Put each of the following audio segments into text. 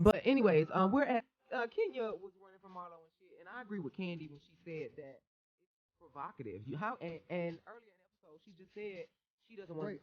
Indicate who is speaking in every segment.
Speaker 1: But anyways, we're at Kenya was running for Marlo and shit, and I agree with Kandi when she said that it's provocative. And earlier in the episode, she just said she doesn't want.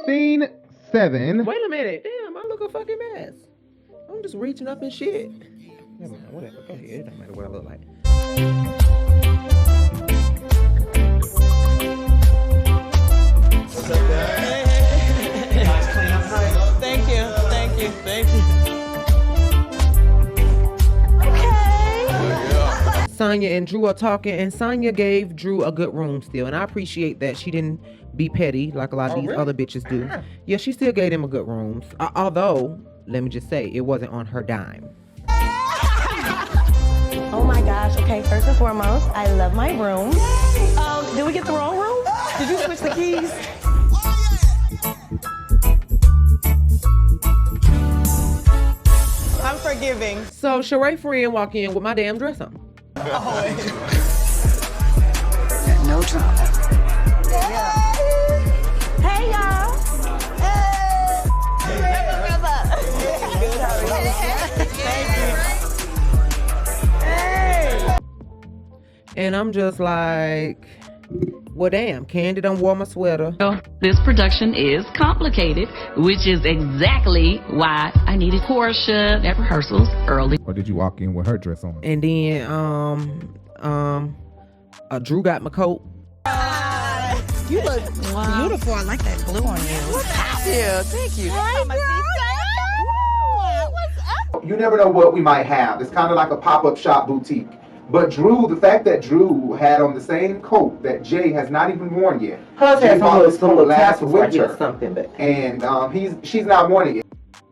Speaker 2: Scene 7.
Speaker 1: Wait a minute, damn! I look a fucking mess. I'm just reaching up and shit. Never mind, whatever. Go ahead. It don't matter what I look like.
Speaker 3: What's up, guys? Hey. Nice clean up night.
Speaker 4: Thank you.
Speaker 1: Okay. Sonya and Drew are talking, and Sonya gave Drew a good room still, and I appreciate that she didn't be petty like a lot of these other bitches do. Yeah, she still gave him a good room. Although, let me just say, it wasn't on her dime.
Speaker 5: Oh my gosh, okay, first and foremost, I love my room. Did we get the wrong room? Did you switch the keys?
Speaker 4: I'm forgiving.
Speaker 1: So, Sheree friend walk in with my damn dress on.
Speaker 6: No drama.
Speaker 5: Hey, y'all.
Speaker 1: And I'm just like, well, damn, Kandi done wore my sweater.
Speaker 7: This production is complicated, which is exactly why I needed Porsha at rehearsals early.
Speaker 2: Or did you walk in with her dress on?
Speaker 1: And then, Drew got my coat.
Speaker 4: You look beautiful. I like that blue on you. Thank you.
Speaker 8: You never know what we might have. It's kind of like a pop-up shop boutique. But Drew, the fact that Drew had on the same coat that Jay has not even worn yet.
Speaker 1: Hers has some little tassels right here
Speaker 8: winter,
Speaker 1: or something, but
Speaker 8: and she's not wearing it.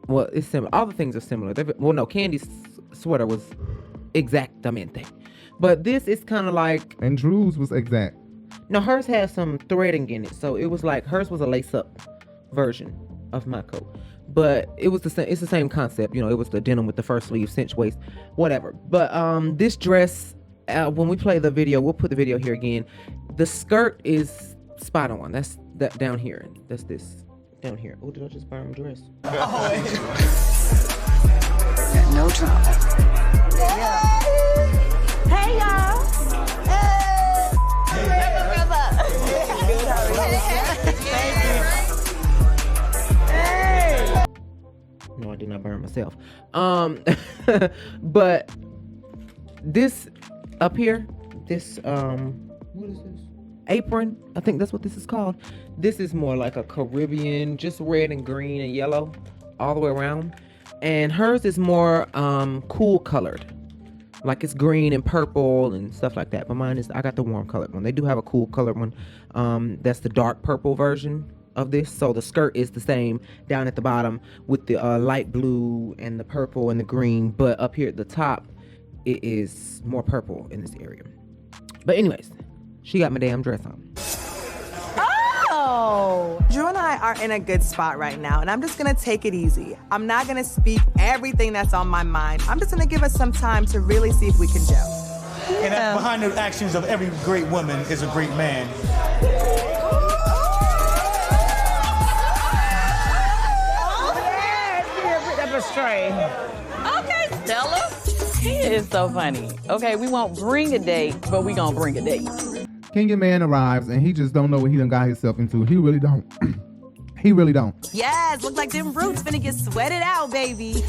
Speaker 1: Well, it's similar. All the things are similar. Well, no, Kandi's sweater was exactamente, but this is kind of like.
Speaker 2: And Drew's was exact.
Speaker 1: No, hers has some threading in it, so it was like hers was a lace-up version of my coat. But it was the same. It's the same concept, it was the denim with the first sleeve, cinch waist, whatever. But this dress, when we play the video, we'll put the video here again. The skirt is spot on. That's that down here. That's this down here. Oh, did I just buy my dress?
Speaker 6: No drama.
Speaker 5: Hey, y'all.
Speaker 1: No, I did not burn myself. But this up here, this what is this? Apron, I think that's what this is called. This is more like a Caribbean, just red and green and yellow all the way around. And hers is more cool colored. Like it's green and purple and stuff like that. But mine is, I got the warm colored one. They do have a cool colored one. That's the dark purple version of this. So the skirt is the same down at the bottom with the light blue and the purple and the green. But up here at the top, it is more purple in this area. But anyways, she got my damn dress on.
Speaker 4: Drew and I are in a good spot right now, and I'm just gonna take it easy. I'm not gonna speak everything that's on my mind. I'm just gonna give us some time to really see if we can gel.
Speaker 3: And behind the actions of every great woman is a great man.
Speaker 9: Stray.
Speaker 10: Okay, Stella. He is so funny. Okay, we won't bring a date, but we gonna bring a date.
Speaker 2: Kenya man arrives and he just don't know what he done got himself into. He really don't. He really don't.
Speaker 4: Yes, look like them roots finna get sweated out, baby.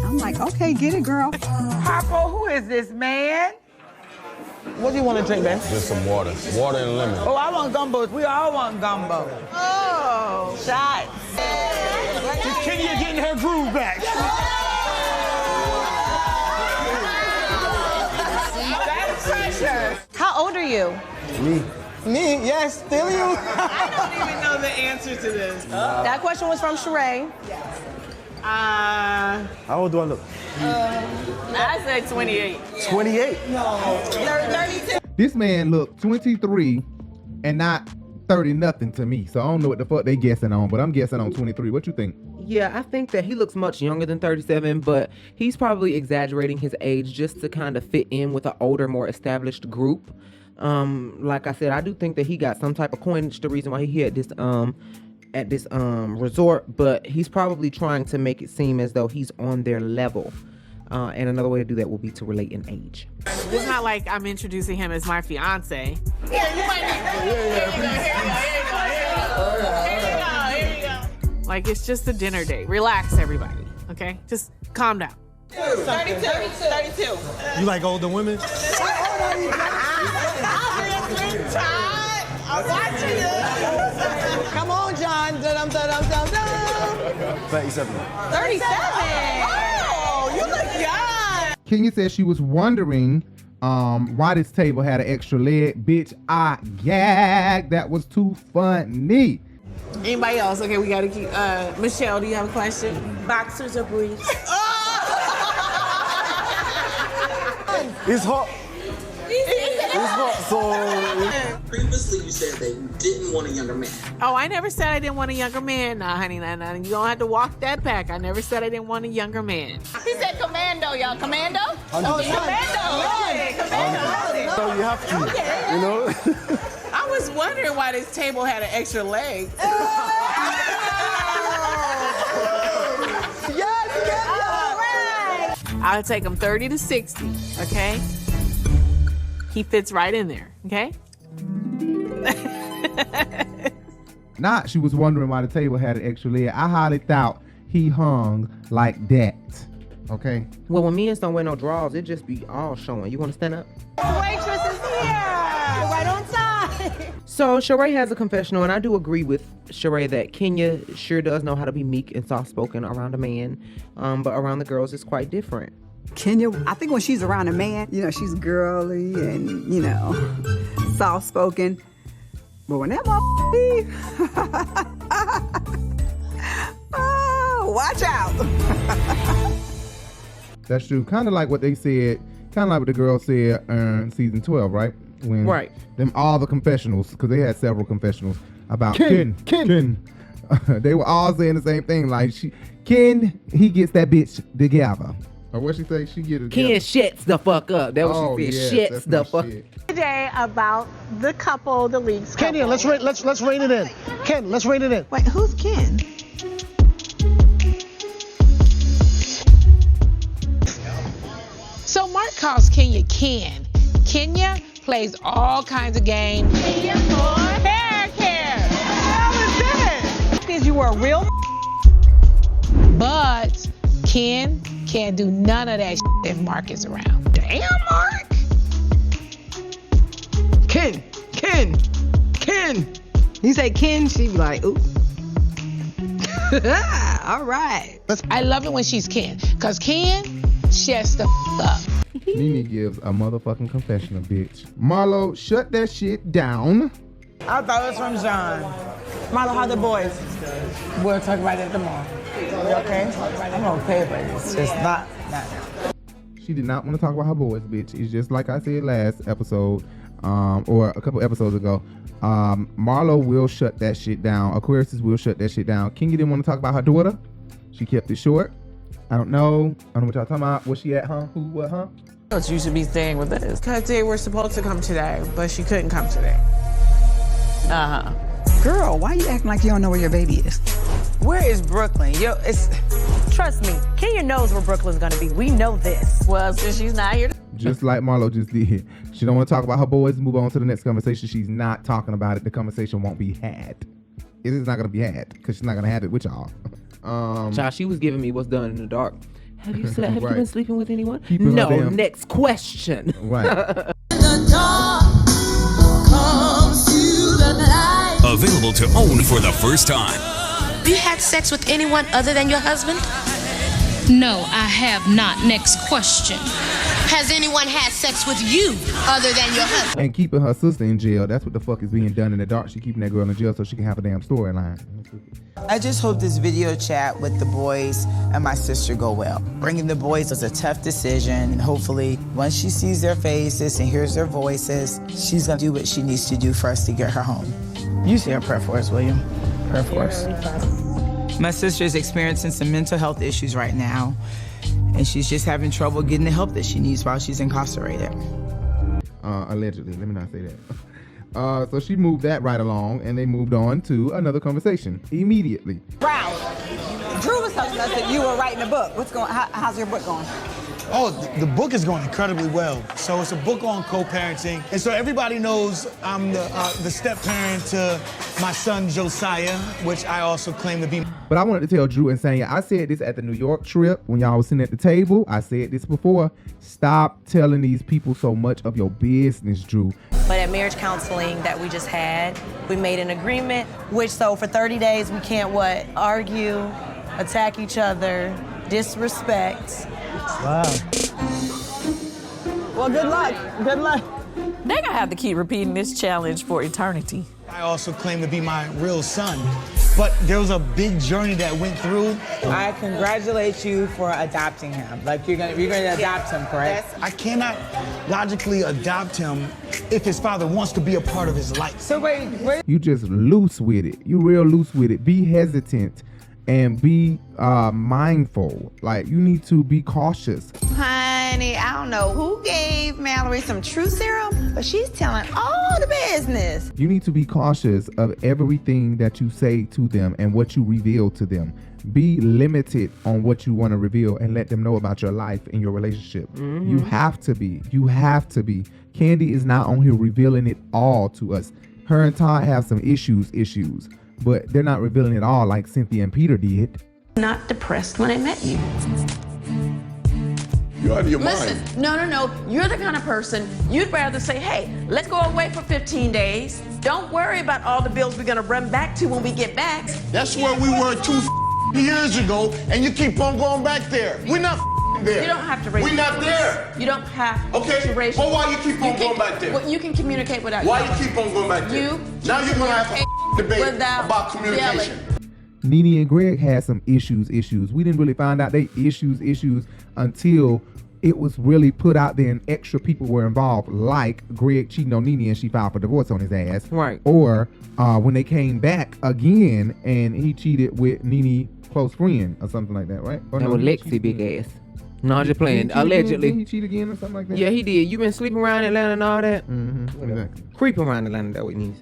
Speaker 6: I'm like, okay, get it, girl.
Speaker 9: Harpo, who is this, man? What do you want to drink, man?
Speaker 11: Just some water. Water and lemon.
Speaker 9: Oh, I want gumbo. We all want gumbo. Oh, shots.
Speaker 3: Is Kenya getting her groove back?
Speaker 9: That's pressure.
Speaker 5: How old are you?
Speaker 9: Me? Yes, still you? I don't even know the answer to this.
Speaker 5: That question was from Sheree.
Speaker 3: How old do I look?
Speaker 10: I said 28.
Speaker 3: 28.
Speaker 9: No. 32.
Speaker 2: This man looked 23 and not 30 nothing to me. So I don't know what the fuck they guessing on, but I'm guessing on 23. What you think?
Speaker 1: Yeah, I think that he looks much younger than 37, but he's probably exaggerating his age just to kind of fit in with an older, more established group. Like I said, I do think that he got some type of coinage, the reason why he at this resort, but he's probably trying to make it seem as though he's on their level. And another way to do that will be to relate in age.
Speaker 9: It's not like I'm introducing him as my fiance.
Speaker 10: Here you go.
Speaker 9: Like, it's just a dinner date. Relax, everybody, okay? Just calm down. 32.
Speaker 3: You like older women?
Speaker 9: I'm watching you. Come on, John.
Speaker 3: 37.
Speaker 9: 37. Oh, you look young.
Speaker 2: Kenya said she was wondering why this table had an extra leg. Bitch, I gagged. That was too funny.
Speaker 9: Anybody else? Okay, we gotta keep. Michelle, do you have a question?
Speaker 12: Boxers or briefs?
Speaker 3: It's hot. It's hot, so...
Speaker 12: Previously, you said that you didn't want a younger man.
Speaker 9: Oh, I never said I didn't want a younger man. Nah, honey, nah. You don't have to walk that back. I never said I didn't want a younger man.
Speaker 10: He said commando, y'all. Commando?
Speaker 9: Oh, commando.
Speaker 3: So you have to, you know?
Speaker 9: I was wondering why this table had an extra leg. I'll take him 30 to 60, okay? He fits right in there, okay?
Speaker 2: Not she was wondering why the table had an extra leg. I highly doubt he hung like that. Okay?
Speaker 1: Well, when men don't wear no drawers, it just be all showing. You want to stand up?
Speaker 5: The waitress is here. Right on time.
Speaker 1: So Sheree has a confessional, and I do agree with Sheree that Kenya sure does know how to be meek and soft-spoken around a man, but around the girls it's quite different.
Speaker 6: Kenya, I think when she's around a man, you know, she's girly and, you know, soft-spoken. But when that oh, watch out.
Speaker 2: That's true. Kind of like what they said, kind of like what the girl said in season 12, right? When them all the confessionals, because they had several confessionals about Ken. They were all saying the same thing. Like, Ken, he gets that bitch together. Or what she say? She get it together.
Speaker 1: Ken shits the fuck up. That what she said. Shits the fuck.
Speaker 5: Today about the couple, the Leakes couple.
Speaker 3: Kenya, let's rein it in. Ken, let's rein it in.
Speaker 6: Wait, who's Ken?
Speaker 13: So Mark calls Kenya Ken. Kenya plays all kinds of games. Kenya for hair care.
Speaker 9: How is that?
Speaker 5: Because you were a real.
Speaker 13: But Ken can't do none of that if Mark is around. Damn, Mark.
Speaker 1: Ken.
Speaker 6: You say Ken, she be like, ooh. All right.
Speaker 13: I love it when she's Ken, because Ken shuts the up.
Speaker 2: Nene gives a motherfucking confessional, bitch. Marlo, shut that shit down.
Speaker 9: I thought it was from John. Marlo, how the boys? We'll talk about it tomorrow. You okay? I'm okay, but it's just not now.
Speaker 2: She did not want to talk about her boys, bitch. It's just like I said last episode, or a couple episodes ago. Marlo will shut that shit down. Aquarius will shut that shit down. Kenya didn't want to talk about her daughter. She kept it short. I don't know what y'all talking about. Was she at, huh? Who, what, huh?
Speaker 9: You should be staying with us. Because they were supposed to come today, but she couldn't come today.
Speaker 6: Girl, why you acting like you don't know where your baby is?
Speaker 9: Where is Brooklyn? Yo, it's
Speaker 5: Trust me, Kenya knows where Brooklyn's gonna be. We know this.
Speaker 10: Well, since she's not here.
Speaker 2: Just like Marlo just did. She don't want to talk about her boys. Move on to the next conversation. She's not talking about it. The conversation won't be had. It is not going to be had because she's not going to have it with y'all.
Speaker 1: Child, she was giving me what's done in the dark. Have you slept? Have
Speaker 2: Right.
Speaker 1: you been sleeping with anyone?
Speaker 2: Keeping
Speaker 1: No.
Speaker 2: her damn-
Speaker 1: Next question.
Speaker 2: Right.
Speaker 14: Available to own for the first time.
Speaker 15: Have you had sex with anyone other than your husband?
Speaker 16: No, I have not. Next question.
Speaker 15: Has anyone had sex with you other than your husband?
Speaker 2: And keeping her sister in jail. That's what the fuck is being done in the dark. She keeping that girl in jail so she can have a damn storyline.
Speaker 9: I just hope this video chat with the boys and my sister go well. Bringing the boys was a tough decision, and hopefully once she sees their faces and hears their voices, she's gonna do what she needs to do for us to get her home. You say a prayer for us, William. Prayer for us. My sister is experiencing some mental health issues right now, and she's just having trouble getting the help that she needs while she's incarcerated.
Speaker 2: Allegedly, let me not say that. So she moved that right along, and they moved on to another conversation immediately.
Speaker 6: Ralph, Drew was telling us that you were writing a book. How's your book going?
Speaker 3: Oh, the book is going incredibly well. So it's a book on co-parenting. And so everybody knows I'm the step-parent to my son, Josiah, which I also claim to be.
Speaker 2: But I wanted to tell Drew and Tanya, I said this at the New York trip when y'all was sitting at the table. I said this before. Stop telling these people so much of your business, Drew.
Speaker 5: But at marriage counseling that we just had, we made an agreement, so for 30 days we can't argue, attack each other, disrespect.
Speaker 9: Wow. Well, good luck. Good luck.
Speaker 10: They're gonna have to keep repeating this challenge for eternity.
Speaker 3: I also claim to be my real son. But there was a big journey that went through.
Speaker 9: I congratulate you for adopting him. Like you're gonna adopt him, correct?
Speaker 3: I cannot logically adopt him if his father wants to be a part of his life.
Speaker 9: So wait.
Speaker 2: You just loose with it. You real loose with it. Be hesitant and be mindful. Like, you need to be cautious.
Speaker 17: Honey, I don't know who gave Mallory some truth serum, but she's telling all the business.
Speaker 2: You need to be cautious of everything that you say to them and what you reveal to them. Be limited on what you want to reveal and let them know about your life and your relationship. You have to be. You have to be. Kandi is not on here revealing it all to us. Her and Todd have some issues, but they're not revealing it all like Cynthia and Peter did.
Speaker 7: Not depressed when I met you.
Speaker 11: You're out of your
Speaker 7: Listen,
Speaker 11: mind.
Speaker 7: no. You're the kind of person, you'd rather say, hey, let's go away for 15 days. Don't worry about all the bills we're gonna run back to when we get back.
Speaker 11: That's where we were 2 years ago, and you keep on going back there. We're not there.
Speaker 7: You don't have to raise
Speaker 11: We're not there.
Speaker 7: You don't have to raise
Speaker 11: Well, why you keep on going back there?
Speaker 7: Well, you can communicate without
Speaker 11: Why
Speaker 7: yelling.
Speaker 11: you keep on going back there? Now you're gonna have a debate about communication.
Speaker 2: Nene and Greg had some issues. We didn't really find out they issues until it was really put out there and extra people were involved, like Greg cheating on Nene and she filed for divorce on his ass.
Speaker 1: Right.
Speaker 2: Or when they came back again and he cheated with Nene close friend or something like that, right? Or
Speaker 1: That was Lexi big ass. No, I'm just playing. Allegedly.
Speaker 2: Did he cheat again or something like that?
Speaker 1: Yeah, he did. You been sleeping around Atlanta and all that?
Speaker 2: Exactly.
Speaker 1: Creeping around Atlanta, that what it means.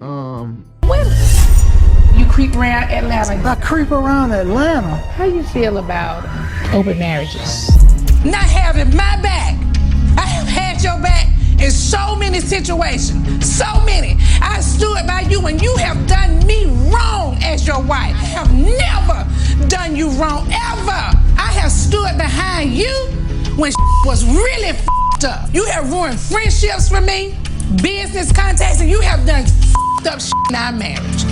Speaker 13: You creep around Atlanta.
Speaker 9: I creep around Atlanta.
Speaker 13: How you feel about open marriages? Not having my back. I have had your back in so many situations. So many. I stood by you when you have done me wrong as your wife. I have never done you wrong, ever. I have stood behind you when was really up. You have ruined friendships for me, business contacts, and you have done up in our marriage.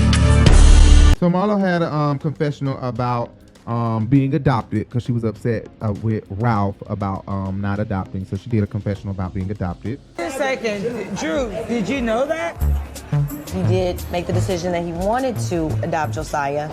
Speaker 2: So Marlo had a confessional about being adopted because she was upset with Ralph about not adopting. So she did a confessional about being adopted.
Speaker 9: Wait a second, Drew, did you know that?
Speaker 5: He did make the decision that he wanted to adopt Josiah,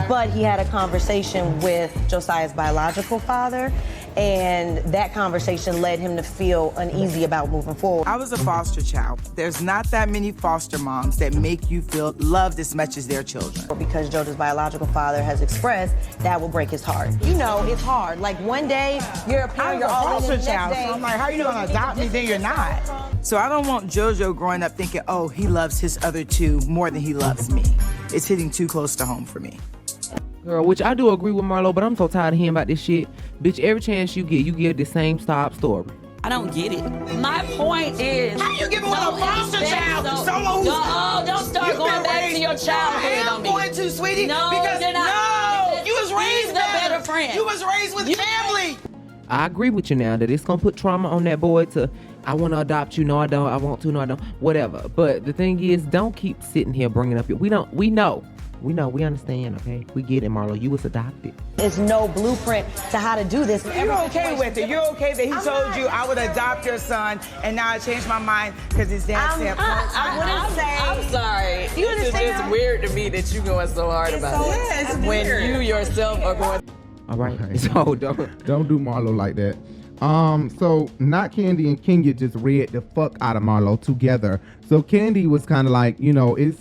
Speaker 5: but he had a conversation with Josiah's biological father, and that conversation led him to feel uneasy about moving forward.
Speaker 9: I was a foster child. There's not that many foster moms that make you feel loved as much as their children.
Speaker 5: Because Jota's biological father has expressed that will break his heart. You know, it's hard. Like one day you're a parent, you're all in,
Speaker 9: foster
Speaker 5: the
Speaker 9: child,
Speaker 5: next day,
Speaker 9: so I'm like, how are you gonna adopt me? Then you're not. So I don't want JoJo growing up thinking, oh, he loves his other two more than he loves me. It's hitting too close to home for me.
Speaker 1: Girl, which I do agree with Marlo, but I'm so tired of hearing about this shit. Bitch, every chance you get, you give the same sob story.
Speaker 10: I don't get it. My point is,
Speaker 17: How you give one a foster child to someone who's...
Speaker 10: Don't start going back to your childhood on
Speaker 17: I'm
Speaker 10: me.
Speaker 17: going to, sweetie.
Speaker 10: No,
Speaker 17: because
Speaker 10: you're not.
Speaker 17: no, you was raised
Speaker 10: He's the better friend.
Speaker 17: You was raised with family.
Speaker 1: I agree with you now that it's gonna put trauma on that boy to, I want to adopt you, no I don't, I want to, no I don't, whatever. But the thing is, don't keep sitting here bringing up we understand, okay? We get it, Marlo. You was adopted.
Speaker 5: There's no blueprint to how to do this.
Speaker 9: You're okay with it. You're okay that he told you I would adopt your son, and now I changed my mind because his dad said.
Speaker 10: I'm sorry. It's just weird to me that you going so hard about it. When you yourself are going.
Speaker 1: All right. So
Speaker 2: don't do Marlo like that. So not Kandi and Kenya just read the fuck out of Marlo together. So Kandi was kind of like,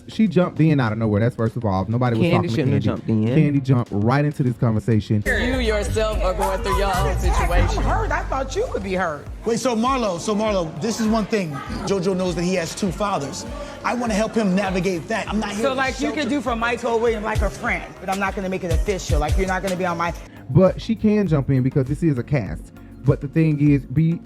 Speaker 2: she jumped in out of nowhere. That's first of all. Nobody was talking to Kandi.
Speaker 1: Shouldn't have jumped in.
Speaker 2: Kandi jumped right into this conversation.
Speaker 10: You yourself are going through your own situation.
Speaker 9: Hurt. I thought you could be hurt.
Speaker 3: Wait, so Marlo, this is one thing. JoJo knows that he has 2 fathers. I want to help him navigate that. I'm not here
Speaker 9: So
Speaker 3: to
Speaker 9: like you could do for Michael Williams like a friend, but I'm not going to make it official. Like you're not going to be on my.
Speaker 2: But she can jump in because this is a cast. But the thing is, be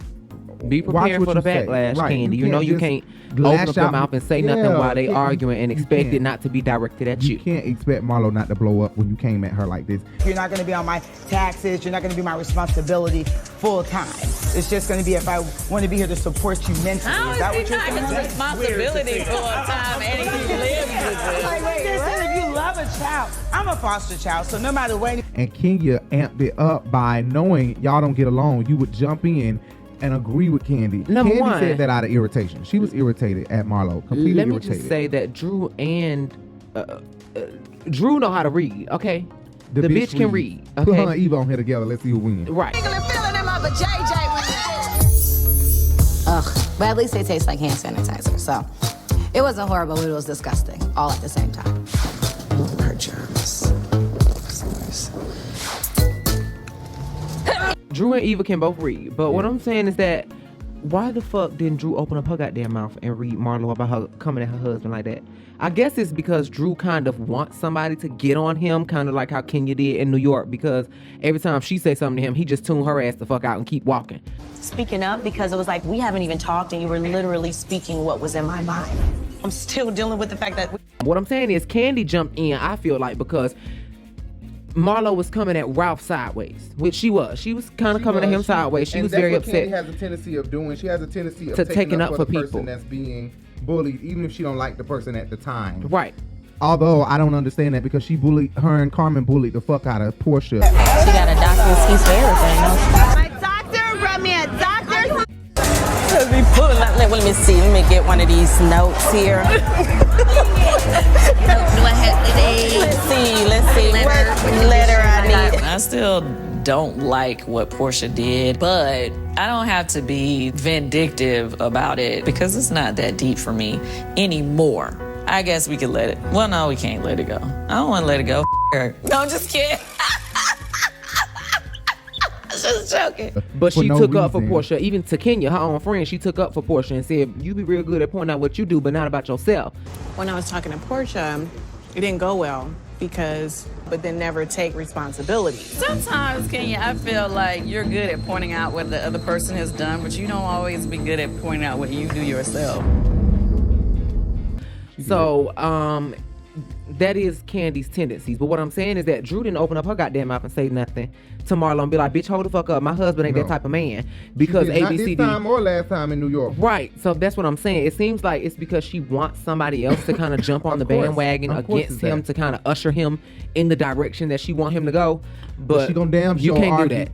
Speaker 1: prepared for the backlash,
Speaker 2: right.
Speaker 1: Kandi. You can't open up your mouth and say nothing while they arguing and expect it not to be directed at you.
Speaker 2: You can't expect Marlo not to blow up when you came at her like this.
Speaker 9: You're not going to be on my taxes. You're not going to be my responsibility full time. It's just going to be if I want to be here to support you mentally.
Speaker 10: How
Speaker 9: is that what you're
Speaker 10: not
Speaker 9: saying?
Speaker 10: his responsibility full time and he lives with it?
Speaker 9: Like, if you love a child, I'm a foster child, so no matter what.
Speaker 2: And Kenya amped it up by knowing y'all don't get along. You would jump in and agree with Kandi.
Speaker 1: Number
Speaker 2: Kandi
Speaker 1: one,
Speaker 2: said that out of irritation. She was irritated at Marlo. Completely
Speaker 1: let me
Speaker 2: irritated.
Speaker 1: just say that Drew know how to read, okay? The bitch can read, okay?
Speaker 2: Put her and Eva on here together. Let's see who wins.
Speaker 1: Right.
Speaker 18: Ugh, but at least they taste like hand sanitizer. So it wasn't horrible, but it was disgusting all at the same time.
Speaker 9: Her germs.
Speaker 1: Drew and Eva can both read, but what I'm saying is that why the fuck didn't Drew open up her goddamn mouth and read Marlo about her coming at her husband like that? I guess it's because Drew kind of wants somebody to get on him, kind of like how Kenya did in New York, because every time she say something to him, he just tune her ass the fuck out and keep walking.
Speaker 5: Speaking up because it was like, we haven't even talked and you were literally speaking what was in my mind. I'm still dealing with the fact that...
Speaker 1: What I'm saying is Kandi jumped in, I feel like, because Marlo was coming at Ralph sideways, which she was. She was kind of coming at him sideways. She was very upset.
Speaker 2: Kandi has a tendency of doing. She has a tendency of
Speaker 1: to
Speaker 2: taking up for the
Speaker 1: people
Speaker 2: person that's being bullied, even if she don't like the person at the time.
Speaker 1: Right.
Speaker 2: Although I don't understand that because her and Carmen bullied the fuck out of Porsha.
Speaker 18: She got a doctor's excuse for everything.
Speaker 17: My doctor brought me a doctor's.
Speaker 18: Let me see. Let me get one of these notes here. Let's see. What letter I need.
Speaker 10: I still don't like what Porsha did, but I don't have to be vindictive about it because it's not that deep for me anymore. I guess we could let it. Well, no, we can't let it go. I don't want to let it go. Her. No, I'm just kidding. Just joking.
Speaker 1: But she took up for Porsha, even to Kenya, her own friend. She took up for Porsha and said, "You be real good at pointing out what you do, but not about yourself."
Speaker 19: When I was talking to Porsha, it didn't go well but then never take responsibility.
Speaker 10: Sometimes, Kenya, I feel like you're good at pointing out what the other person has done, but you don't always be good at pointing out what you do yourself.
Speaker 1: So, that is Kandi's tendencies. But what I'm saying is that Drew didn't open up her goddamn mouth and say nothing to Marlo and be like, "Bitch, hold the fuck up. My husband ain't that type of man." Because
Speaker 2: not
Speaker 1: ABCD.
Speaker 2: this time or last time in New York.
Speaker 1: Right. So that's what I'm saying. It seems like it's because she wants somebody else to kind of jump on the bandwagon against him to kind of usher him in the direction that she want him to go. But
Speaker 2: she gonna damn
Speaker 1: you
Speaker 2: sure
Speaker 1: can't
Speaker 2: argue.
Speaker 1: do that.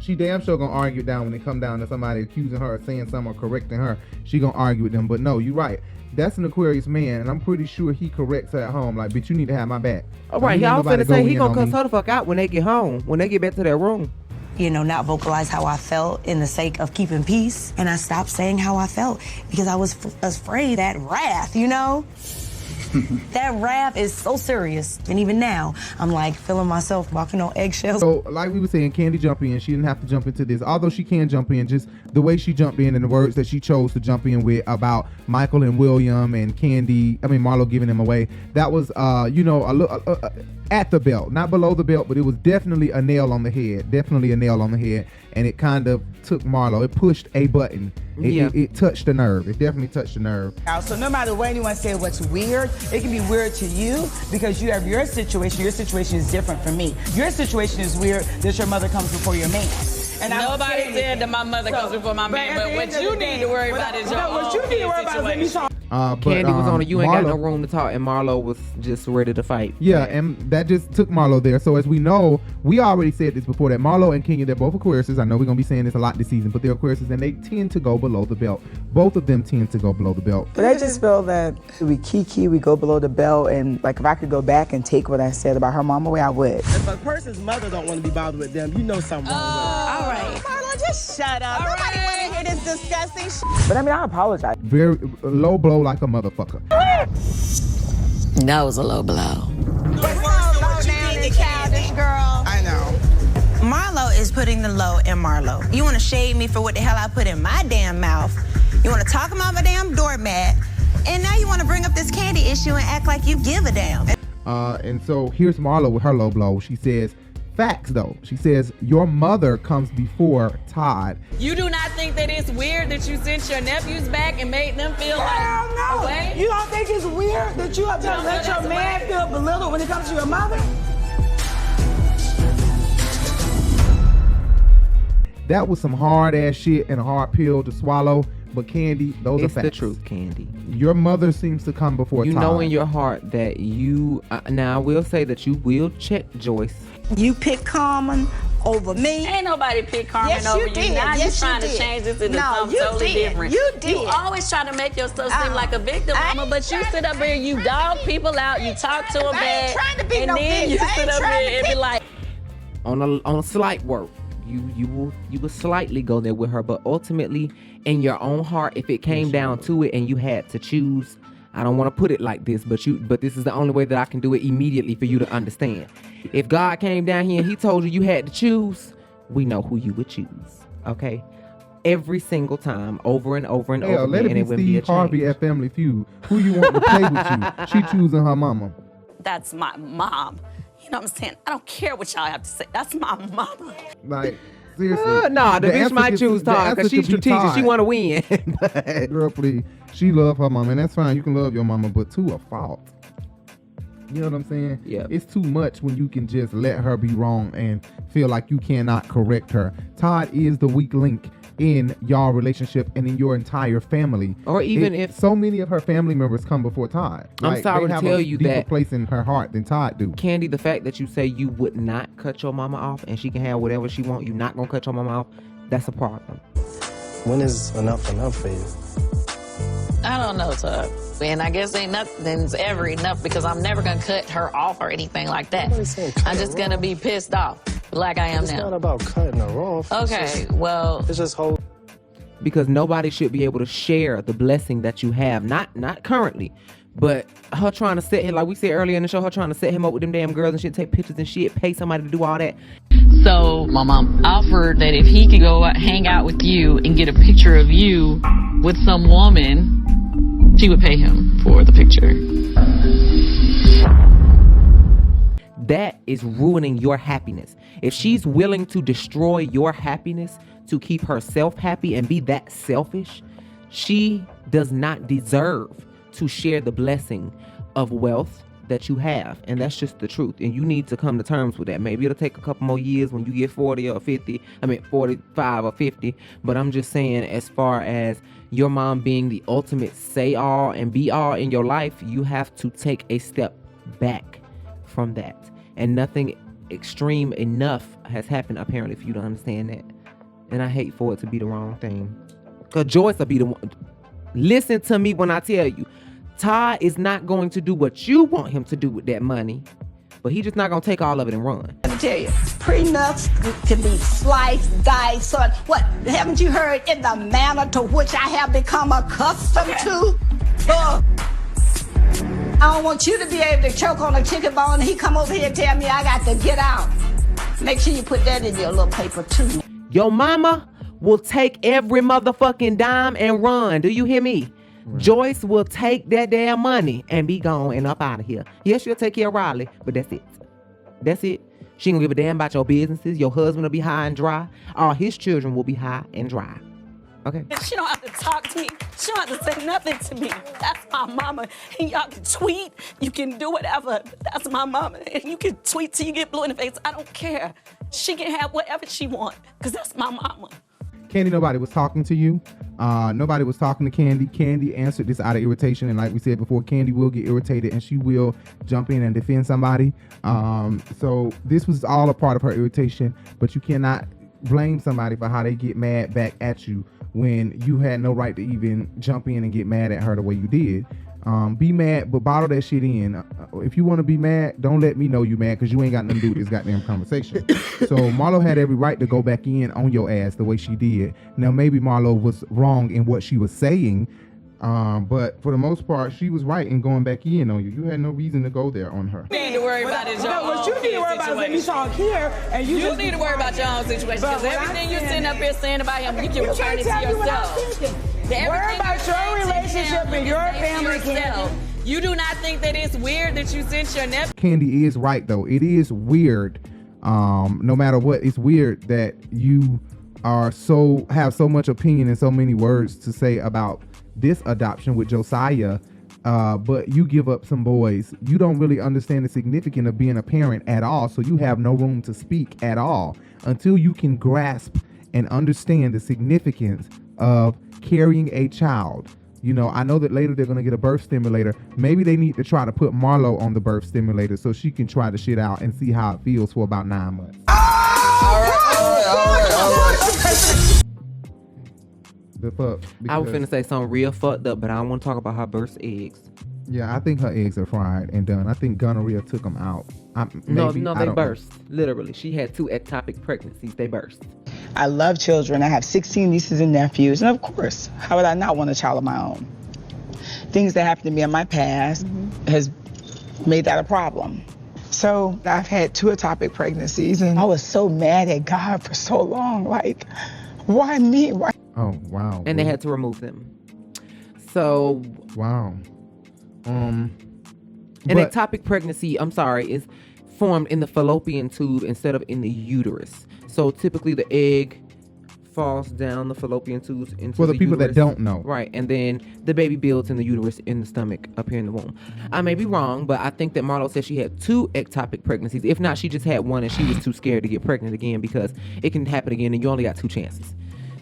Speaker 2: She damn sure gonna argue it down when it come down to somebody accusing her or saying something or correcting her. She gonna argue with them. But no, you're right. That's an Aquarius man, and I'm pretty sure he corrects her at home. Like, bitch, you need to have my back.
Speaker 1: All right, y'all finna say he gonna cuss her the fuck out when they get home, when they get back to their room.
Speaker 5: Not vocalize how I felt in the sake of keeping peace. And I stopped saying how I felt because I was afraid of that wrath, That rap is so serious. And even now, I'm like feeling myself walking on eggshells.
Speaker 2: So, like we were saying, Kandi jumped in. She didn't have to jump into this. Although she can jump in, just the way she jumped in and the words that she chose to jump in with about Michael and William and Marlo giving him away. That was, you know, a little at the belt, not below the belt, but it was definitely a nail on the head. Definitely a nail on the head. And it kind of took Marlo. It pushed a button. It touched the nerve. It definitely touched the nerve.
Speaker 9: So no matter what anyone says what's weird, it can be weird to you because you have your situation. Your situation is different from me. Your situation is weird that your mother comes before your man. And
Speaker 10: nobody said that my mother comes before my man, but what you need to worry about is your own situation.
Speaker 1: Kandi was on it. You ain't got no room to talk, and Marlo was just ready to fight.
Speaker 2: Yeah, and that just took Marlo there. So as we know, we already said this before, that Marlo and Kenya, they're both Aquariuses. I know we're going to be saying this a lot this season, but they're Aquariuses, and they tend to go below the belt. Both of them tend to go below the belt.
Speaker 9: But I just feel that we kiki, we go below the belt, and like if I could go back and take what I said about her mom away, I would.
Speaker 20: If a person's mother don't want to be bothered with them, you know something wrong with them.
Speaker 17: All right. Marlo, just shut up. Nobody want to hear this disgusting shit.
Speaker 9: But I mean, I apologize.
Speaker 2: Very low blow like a motherfucker.
Speaker 10: That was a low blow.
Speaker 17: Childish girl.
Speaker 9: I know.
Speaker 17: Marlo is putting the low in Marlo. You want to shade me for what the hell I put in my damn mouth. You want to talk about my damn doormat. And now you want to bring up this Kandi issue and act like you give a damn.
Speaker 2: And so here's Marlo with her low blow. She says, facts though. She says, your mother comes before Todd.
Speaker 10: You do not think that it's weird that you sent your nephews back and made them feel like away?
Speaker 9: You don't think it's weird that you have to let your man feel belittled when it comes to your mother?
Speaker 2: That was some hard ass shit and a hard pill to swallow. But Kandi, those are facts.
Speaker 1: It's the truth, Kandi.
Speaker 2: Your mother seems to come before
Speaker 1: you
Speaker 2: Todd.
Speaker 1: know in your heart that you now I will say that you will check Joyce.
Speaker 17: You pick Carmen over me.
Speaker 10: Ain't nobody pick Carmen over you.
Speaker 17: Did.
Speaker 10: Now
Speaker 17: Yes,
Speaker 10: you're trying
Speaker 17: you
Speaker 10: to
Speaker 17: did.
Speaker 10: change this into
Speaker 17: No,
Speaker 10: something
Speaker 17: you
Speaker 10: totally
Speaker 17: did.
Speaker 10: different.
Speaker 17: You did.
Speaker 10: You always try to make yourself seem like a victim, mama, but you sit up here, you dog people out, you talk to them bad,
Speaker 17: be
Speaker 10: and
Speaker 17: no
Speaker 10: then you
Speaker 17: bitch. I
Speaker 10: sit
Speaker 17: ain't
Speaker 10: up
Speaker 17: trying
Speaker 10: here
Speaker 17: to
Speaker 10: and be
Speaker 17: be-
Speaker 10: like,
Speaker 1: on a slight work. You will slightly go there with her, but ultimately in your own heart, if it came down to it and you had to choose, I don't want to put it like this, but this is the only way that I can do it immediately for you to understand. If God came down here and he told you had to choose, we know who you would choose. Okay? Every single time, over and over and over
Speaker 2: let
Speaker 1: again,
Speaker 2: it
Speaker 1: and it
Speaker 2: be
Speaker 1: wouldn't be a
Speaker 2: Steve Harvey
Speaker 1: change.
Speaker 2: at Family Feud. Who you want to play with you? She choosing her mama.
Speaker 7: That's my mom. You know what I'm saying? I don't care what y'all have to say. That's my mama.
Speaker 2: Like, seriously.
Speaker 1: Nah, the bitch
Speaker 2: answer
Speaker 1: might
Speaker 2: is-
Speaker 1: choose
Speaker 2: the
Speaker 1: Todd because
Speaker 2: answer
Speaker 1: she's
Speaker 2: could be
Speaker 1: strategic. She
Speaker 2: Todd.
Speaker 1: want to win.
Speaker 2: Girl, please. She love her mama, and that's fine. You can love your mama, but to a fault. You know what I'm saying?
Speaker 1: Yeah.
Speaker 2: It's too much when you can just let her be wrong and feel like you cannot correct her. Todd is the weak link in y'all relationship and in your entire family.
Speaker 1: Or even if
Speaker 2: so many of her family members come before Todd.
Speaker 1: I'm sorry
Speaker 2: they
Speaker 1: to
Speaker 2: have
Speaker 1: tell
Speaker 2: a
Speaker 1: you
Speaker 2: deeper
Speaker 1: that
Speaker 2: place in her heart than Todd do.
Speaker 1: Kandi, the fact that you say you would not cut your mama off and she can have whatever she want, you not gonna cut your mama off, that's a problem.
Speaker 20: When is enough for you?
Speaker 10: I don't know, Todd. And I guess ain't nothing's ever enough because I'm never going to cut her off or anything like that. I'm just going to be pissed off like I am
Speaker 20: It's
Speaker 10: now.
Speaker 20: not about cutting her off.
Speaker 10: Okay, well.
Speaker 20: It's just whole.
Speaker 1: Because nobody should be able to share the blessing that you have. Not currently, but her trying to set him, like we said earlier in the show, her trying to set him up with them damn girls and shit, take pictures and shit, pay somebody to do all that.
Speaker 7: So my mom offered that if he could go out, hang out with you and get a picture of you with some woman, she would pay him for the picture.
Speaker 1: That is ruining your happiness. If she's willing to destroy your happiness to keep herself happy and be that selfish, she does not deserve to share the blessing of wealth that you have. And that's just the truth. And you need to come to terms with that. Maybe it'll take a couple more years when you get 40 or 50. 45 or 50. But I'm just saying, as far as your mom being the ultimate say all and be all in your life, you have to take a step back from that. And nothing extreme enough has happened apparently for you to understand that. And I hate for it to be the wrong thing. Because Joyce will be the one. Listen to me when I tell you, Todd is not going to do what you want him to do with that money, but he's just not going to take all of it and run.
Speaker 17: Let me tell you, prenups can be sliced, diced, so what? Haven't you heard in the manner to which I have become accustomed to? I
Speaker 13: don't want you to be able to choke on a chicken bone and he come over here and tell me I got to get out. Make sure you put that in your little paper too.
Speaker 1: Your mama will take every motherfucking dime and run. Do you hear me? Right. Joyce will take that damn money and be gone and up out of here. Yes, she'll take care of Riley, but that's it. That's it. She ain't gonna give a damn about your businesses. Your husband will be high and dry. All his children will be high and dry. Okay.
Speaker 21: She don't have to talk to me. She don't have to say nothing to me. That's my mama. And y'all can tweet. You can do whatever. That's my mama. And you can tweet till you get blue in the face. I don't care. She can have whatever she wants because that's my mama.
Speaker 2: Kandi, nobody was talking to you. Nobody was talking to Kandi. Kandi answered this out of irritation. And like we said before, Kandi will get irritated and she will jump in and defend somebody. So this was all a part of her irritation, but you cannot blame somebody for how they get mad back at you when you had no right to even jump in and get mad at her the way you did. Be mad, but bottle that shit in. If you want to be mad, don't let me know you mad because you ain't got nothing to do with this goddamn conversation. So Marlo had every right to go back in on your ass the way she did. Now maybe Marlo was wrong in what she was saying, but for the most part, she was right in going back in on you. You had no reason to go there on her.
Speaker 21: You need to worry about is your own
Speaker 13: What you need to worry about is when you talk here and you just
Speaker 21: need to worry about your own situation because everything you're sitting up here saying about him, you can return it to yourself.
Speaker 13: Worry about your relationship and your family, Kandi.
Speaker 21: You do not think that it's weird that you sent your nephew?
Speaker 2: Kandi is right though. It is weird. No matter what, it's weird that you have so much opinion and so many words to say about this adoption with Josiah, but you give up some boys. You don't really understand the significance of being a parent at all, so you have no room to speak at all until you can grasp and understand the significance of carrying a child. You know, I know that later they're going to get a birth stimulator. Maybe they need to try to put Marlo on the birth stimulator so she can try the shit out and see how it feels for about 9 months.
Speaker 1: All right.
Speaker 2: The fuck?
Speaker 1: I was finna say something real fucked up, but I don't want to talk about her birth eggs.
Speaker 2: Yeah, I think her eggs are fried and done. I think gonorrhea took them out.
Speaker 1: No, they burst. Literally. She had 2 ectopic pregnancies. They burst.
Speaker 9: I love children. I have 16 nieces and nephews. And of course, how would I not want a child of my own? Things that happened to me in my past has made that a problem. So I've had 2 ectopic pregnancies and I was so mad at God for so long. Like, why me? Why?
Speaker 2: Oh, wow.
Speaker 1: And they had to remove them. So.
Speaker 2: Wow.
Speaker 1: An ectopic pregnancy, I'm sorry, is formed in the fallopian tube instead of in the uterus. So typically the egg falls down the fallopian tubes into
Speaker 2: for the people
Speaker 1: uterus.
Speaker 2: That don't know.
Speaker 1: Right, and then the baby builds in the uterus in the stomach up here in the womb. I may be wrong, but I think that Marlo said she had 2 ectopic pregnancies. If not, she just had 1 and she was too scared to get pregnant again because it can happen again and you only got 2 chances.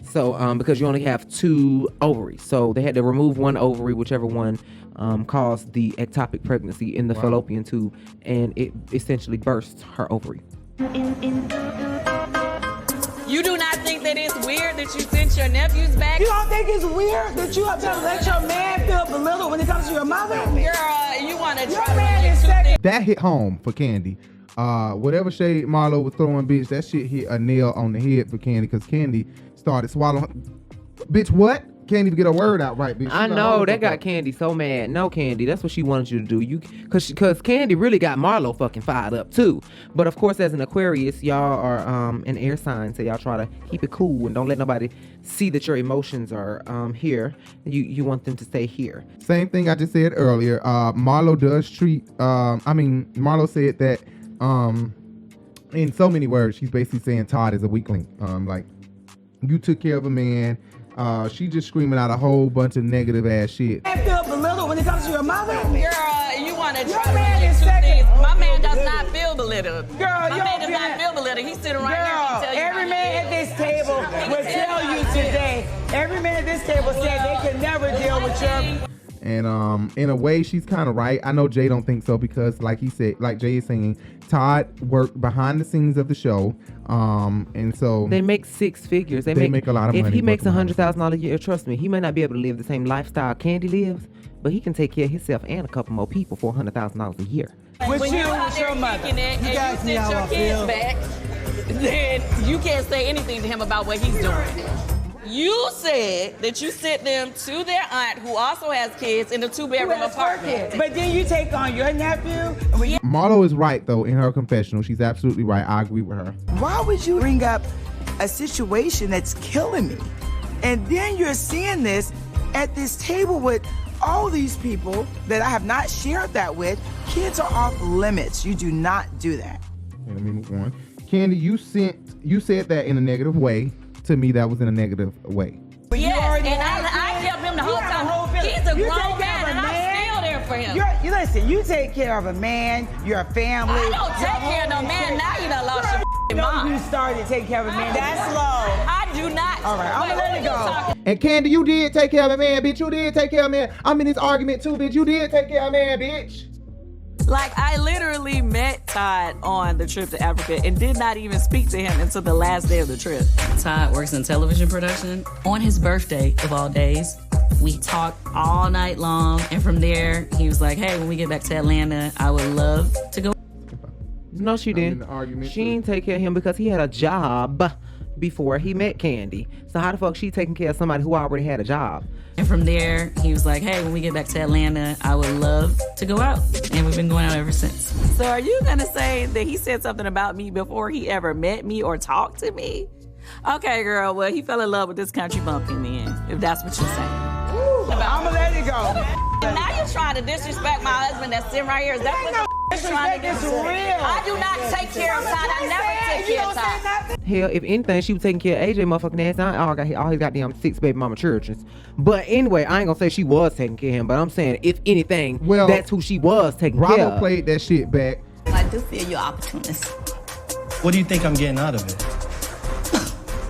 Speaker 1: So because you only have 2 ovaries. So they had to remove 1 ovary, whichever one caused the ectopic pregnancy in the fallopian tube, and it essentially burst her ovary.
Speaker 21: You do not think that it's weird that you sent your nephews back?
Speaker 13: You don't think it's weird that you have to let your man feel belittled when it comes to your mother?
Speaker 21: Girl, you want to try to make 2 things.
Speaker 2: That hit home for Kandi. Whatever shade Marlo was throwing, bitch, that shit hit a nail on the head for Kandi because Kandi started swallowing. Bitch, what? Can't even get a word out right, bitch.
Speaker 1: I know that got Kandi so mad. No, Kandi, that's what she wanted you to do. Cause Kandi really got Marlo fucking fired up too. But of course, as an Aquarius, y'all are an air sign, so y'all try to keep it cool and don't let nobody see that your emotions are here. You want them to stay here.
Speaker 2: Same thing I just said earlier. Marlo does treat. Marlo said that in so many words, she's basically saying Todd is a weakling. Like you took care of a man. She just screaming out a whole bunch of negative ass shit.
Speaker 13: I feel belittled when it comes to your mother.
Speaker 21: Girl, you want to try to make 2 things. My man does not feel belittled.
Speaker 13: Girl,
Speaker 21: my man does not feel belittled. He's sitting right here. He tell you
Speaker 13: every man at this table will tell you today. Every man at this table said they could never deal with your.
Speaker 2: And in a way, she's kind of right. I know Jay don't think so because, like Jay is saying, Todd worked behind the scenes of the show, and so
Speaker 1: they make 6 figures. They make a lot of money. If he makes $100,000 a year, trust me, he may not be able to live the same lifestyle Kandi lives, but he can take care of himself and a couple more people for $100,000 a year.
Speaker 21: When you're out there kicking it and you send your kids back, then you can't say anything to him about what he's doing.
Speaker 10: You said that you sent them to their aunt who also has kids in a 2-bedroom apartment.
Speaker 9: But then you take on your nephew.
Speaker 2: Marlo is right though in her confessional. She's absolutely right. I agree with her.
Speaker 9: Why would you bring up a situation that's killing me? And then you're seeing this at this table with all these people that I have not shared that with. Kids are off limits. You do not do that.
Speaker 2: Let me move on. Kandi, you said that in a negative way. To me, that was in a negative way.
Speaker 10: Yes, and I kept him the whole time. He's a grown man, and I'm still there for him.
Speaker 9: Listen, you take care of a man, your family.
Speaker 10: I don't take care of no man. Now you done lost your mind.
Speaker 9: You started taking care of a man. That's low.
Speaker 10: I do not.
Speaker 9: All right, I'm gonna let it go.
Speaker 2: And Kandi, you did take care of a man, bitch. You did take care of a man. I'm in this argument too, bitch. You did take care of a man, bitch.
Speaker 21: Like, I literally met Todd on the trip to Africa and did not even speak to him until the last day of the trip.
Speaker 7: Todd works in television production. On his birthday, of all days, we talked all night long. And from there, he was like, hey, when we get back to Atlanta, I would love to go.
Speaker 1: No, she didn't. She didn't take care of him because he had a job before he met Kandi. So how the fuck she taking care of somebody who already had a job?
Speaker 7: And from there, he was like, hey, when we get back to Atlanta, I would love to go out. And we've been going out ever since.
Speaker 21: So are you gonna say that he said something about me before he ever met me or talked to me? Okay, girl, well, he fell in love with this country bumpkin then, if that's what you're saying.
Speaker 9: I'm gonna let it go.
Speaker 21: Now you're trying to disrespect my husband that's sitting right here. Is that what you're trying to do?
Speaker 9: It's real.
Speaker 21: I do not take care of Todd. I never take care of Todd.
Speaker 1: Hell, if anything, she was taking care of AJ motherfucking ass. All his goddamn 6 baby mama children. But anyway, I ain't gonna say she was taking care of him, but I'm saying if anything, that's who she was taking care of.
Speaker 2: Bravo played that shit back.
Speaker 8: I do feel you're opportunist.
Speaker 20: What do you think I'm getting out of it?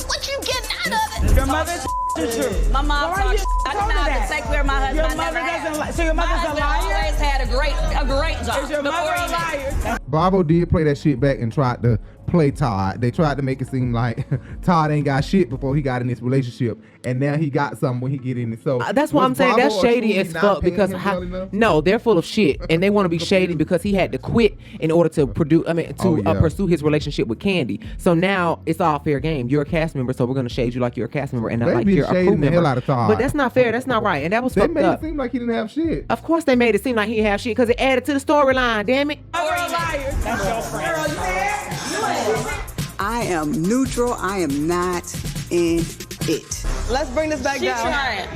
Speaker 8: What you getting out of it?
Speaker 9: Your mother's true.
Speaker 21: My mom talks. I do not have to take care of my husband.
Speaker 9: Your mother doesn't lie. So your mother's a liar?
Speaker 21: Always had a great job.
Speaker 9: Is your mother a liar?
Speaker 2: Bravo did play that shit back and tried to play Todd. They tried to make it seem like Todd ain't got shit before he got in this relationship, and now he got something when he get in it. So
Speaker 1: that's why I'm saying that's shady as fuck because no, they're full of shit and they want to be shady because he had to quit in order to pursue his relationship with Kandi. So now it's all fair game. You're a cast member, so we're gonna shade you like you're a cast member and not like you're a crew member.
Speaker 2: Hell out of Todd.
Speaker 1: But that's not fair. That's not right, and that was fucked up.
Speaker 2: They made it seem like he didn't have shit.
Speaker 1: Of course, they made it seem like he didn't have shit because it added to the storyline. Damn it.
Speaker 9: That's your friend.
Speaker 6: I am neutral. I am not in it.
Speaker 21: Let's bring this back down.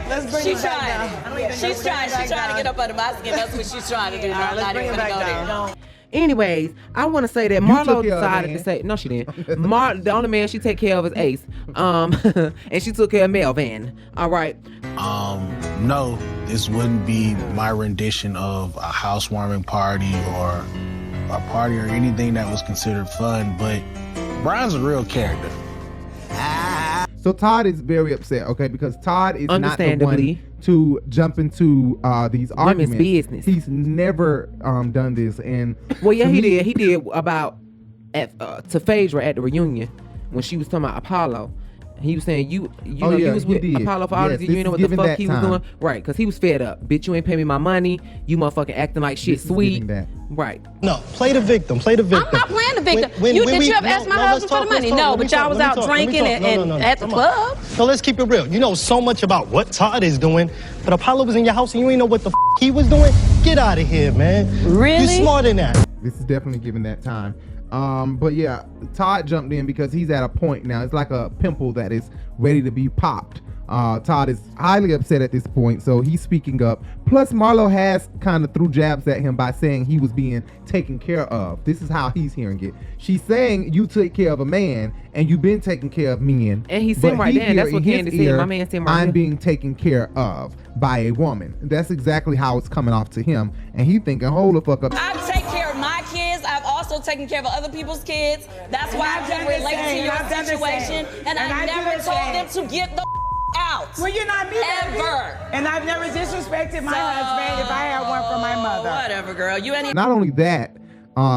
Speaker 21: Let's bring this back down. She's trying to get up under my skin. That's what she's trying to do.
Speaker 9: Let's bring it back down.
Speaker 1: Anyways, I want to say that Marlo decided to say no, she didn't. The only man she take care of is Ace, and she took care of Melvin. All right.
Speaker 22: No, this wouldn't be my rendition of a housewarming party or a party or anything that was considered fun, but Brian's a real character.
Speaker 2: So Todd is very upset, okay, because Todd is not the one to jump into these arguments.
Speaker 1: Women's business.
Speaker 2: He's never done this, and
Speaker 1: he did. He did about to Phaedra at the reunion when she was talking about Apollo. He was saying you was with Apollo for all this. You know what the fuck he was doing, right? Because he was fed up. Bitch, you ain't pay me my money. You motherfucking acting like shit sweet, right?
Speaker 20: No, play the victim. Play the victim.
Speaker 23: I'm not playing the victim. Did you ever ask my husband for the money? No, but y'all was out drinking and at the club.
Speaker 20: So let's keep it real. You know so much about what Todd is doing, but Apollo was in your house and you ain't know what the he was doing. Get out of here, man.
Speaker 23: Really?
Speaker 20: You smarter than that.
Speaker 2: This is definitely giving that time. But yeah, Todd jumped in because he's at a point now. It's like a pimple that is ready to be popped. Todd is highly upset at this point, so he's speaking up. Plus, Marlo has kind of threw jabs at him by saying he was being taken care of. This is how he's hearing it. She's saying you take care of a man, and you've been taking care of men.
Speaker 1: And he's sitting right there. That's what Kandi said. My man sitting right
Speaker 2: I'm being taken care of by a woman. That's exactly how it's coming off to him, and he thinking, hold the fuck up.
Speaker 21: I take care of my kids. I've also taken care of other people's kids. That's why I can relate to your situation, and I never told them to get the out.
Speaker 9: Well, you're not me,
Speaker 21: ever.
Speaker 9: And I've never disrespected my husband if I had one from my mother.
Speaker 21: Whatever, girl. You ain't.
Speaker 2: Not only that,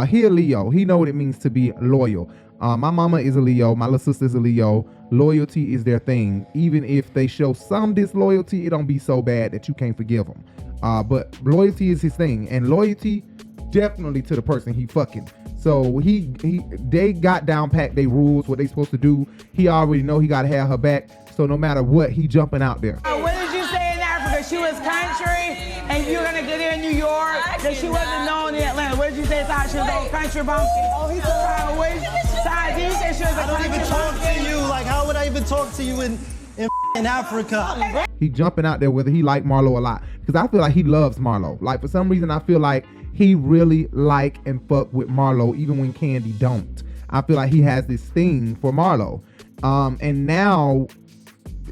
Speaker 2: he a Leo. He know what it means to be loyal. My mama is a Leo. My little sister's a Leo. Loyalty is their thing. Even if they show some disloyalty, it don't be so bad that you can't forgive them. But loyalty is his thing, and loyalty definitely to the person he fucking. So they got down pat they rules, what they supposed to do. He already know he gotta have her back. So no matter what, he jumping out there.
Speaker 9: What did you say in Africa? She was country, and you're gonna get there in New York. That she wasn't known in Atlanta. What did you say? She was old country bumpkin. Oh, he said which side? Did you say she was a country bumpkin? I don't even talk to you. Like, how would I even talk to you in Africa?
Speaker 2: He jumping out there whether he like Marlo a lot, because I feel like he loves Marlo. Like for some reason, I feel like he really like and fuck with Marlo, even when Kandi don't. I feel like he has this thing for Marlo, and now.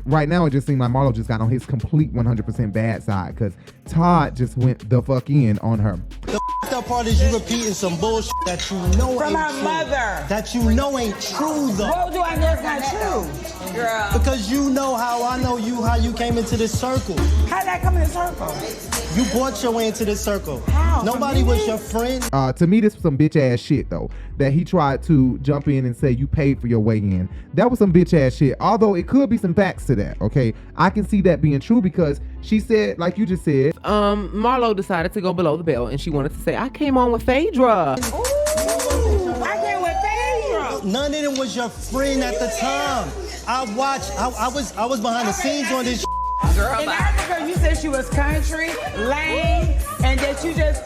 Speaker 2: Right now, it just seems like Marlo just got on his complete 100% bad side because Todd just went the fuck in on her.
Speaker 20: The up part is you repeating some bullshit that you know
Speaker 9: from
Speaker 20: ain't
Speaker 9: her
Speaker 20: true.
Speaker 9: mother.
Speaker 20: That you know ain't true though.
Speaker 9: How do I know it's not true?
Speaker 20: Girl. Because you know how I know you, how you came into this circle.
Speaker 9: How did I come in the circle?
Speaker 20: You brought your way into this circle.
Speaker 9: How?
Speaker 20: Nobody was your friend.
Speaker 2: To me, this was some bitch ass shit though. That he tried to jump in and say you paid for your way in. That was some bitch ass shit. Although it could be some facts to that. Okay, I can see that being true because she said, like you just said,
Speaker 1: Marlo decided to go below the belt and she wanted to say, I came on with Phaedra.
Speaker 9: Ooh, I came with Phaedra.
Speaker 20: None of them was your friend at the time. I watched. I was behind the scenes on this.
Speaker 9: Girl, in Africa, you said she was country, lame, and that you just.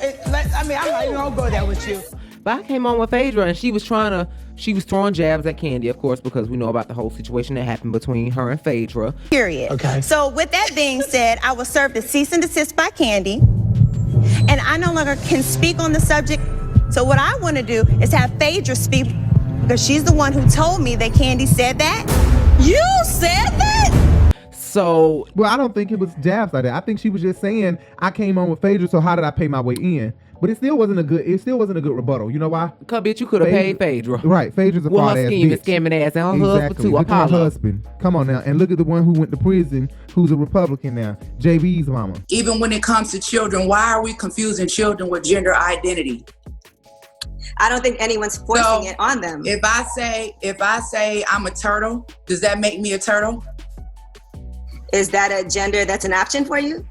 Speaker 9: I'm not even gonna go there with you.
Speaker 1: But I came on with Phaedra and she was throwing jabs at Kandi, of course, because we know about the whole situation that happened between her and Phaedra.
Speaker 17: Period.
Speaker 20: Okay.
Speaker 17: So with that being said, I was served a cease and desist by Kandi, and I no longer can speak on the subject. So what I want to do is have Phaedra speak, because she's the one who told me that Kandi said that. You said that?
Speaker 1: So,
Speaker 2: well, I don't think it was jabs like that. I think she was just saying I came on with Phaedra, so how did I pay my way in? But it still wasn't a good rebuttal. You know why?
Speaker 1: Cause bitch, you could have paid Phaedra.
Speaker 2: Right, Phaedra's a fraud ass bitch.
Speaker 1: Scamming ass, and her husband too.
Speaker 2: Look at her husband. Come on now, and look at the one who went to prison, who's a Republican now, JB's mama.
Speaker 4: Even when it comes to children, why are we confusing children with gender identity?
Speaker 12: I don't think anyone's forcing it on them.
Speaker 4: If I say I'm a turtle, does that make me a turtle?
Speaker 12: Is that a gender that's an option for you?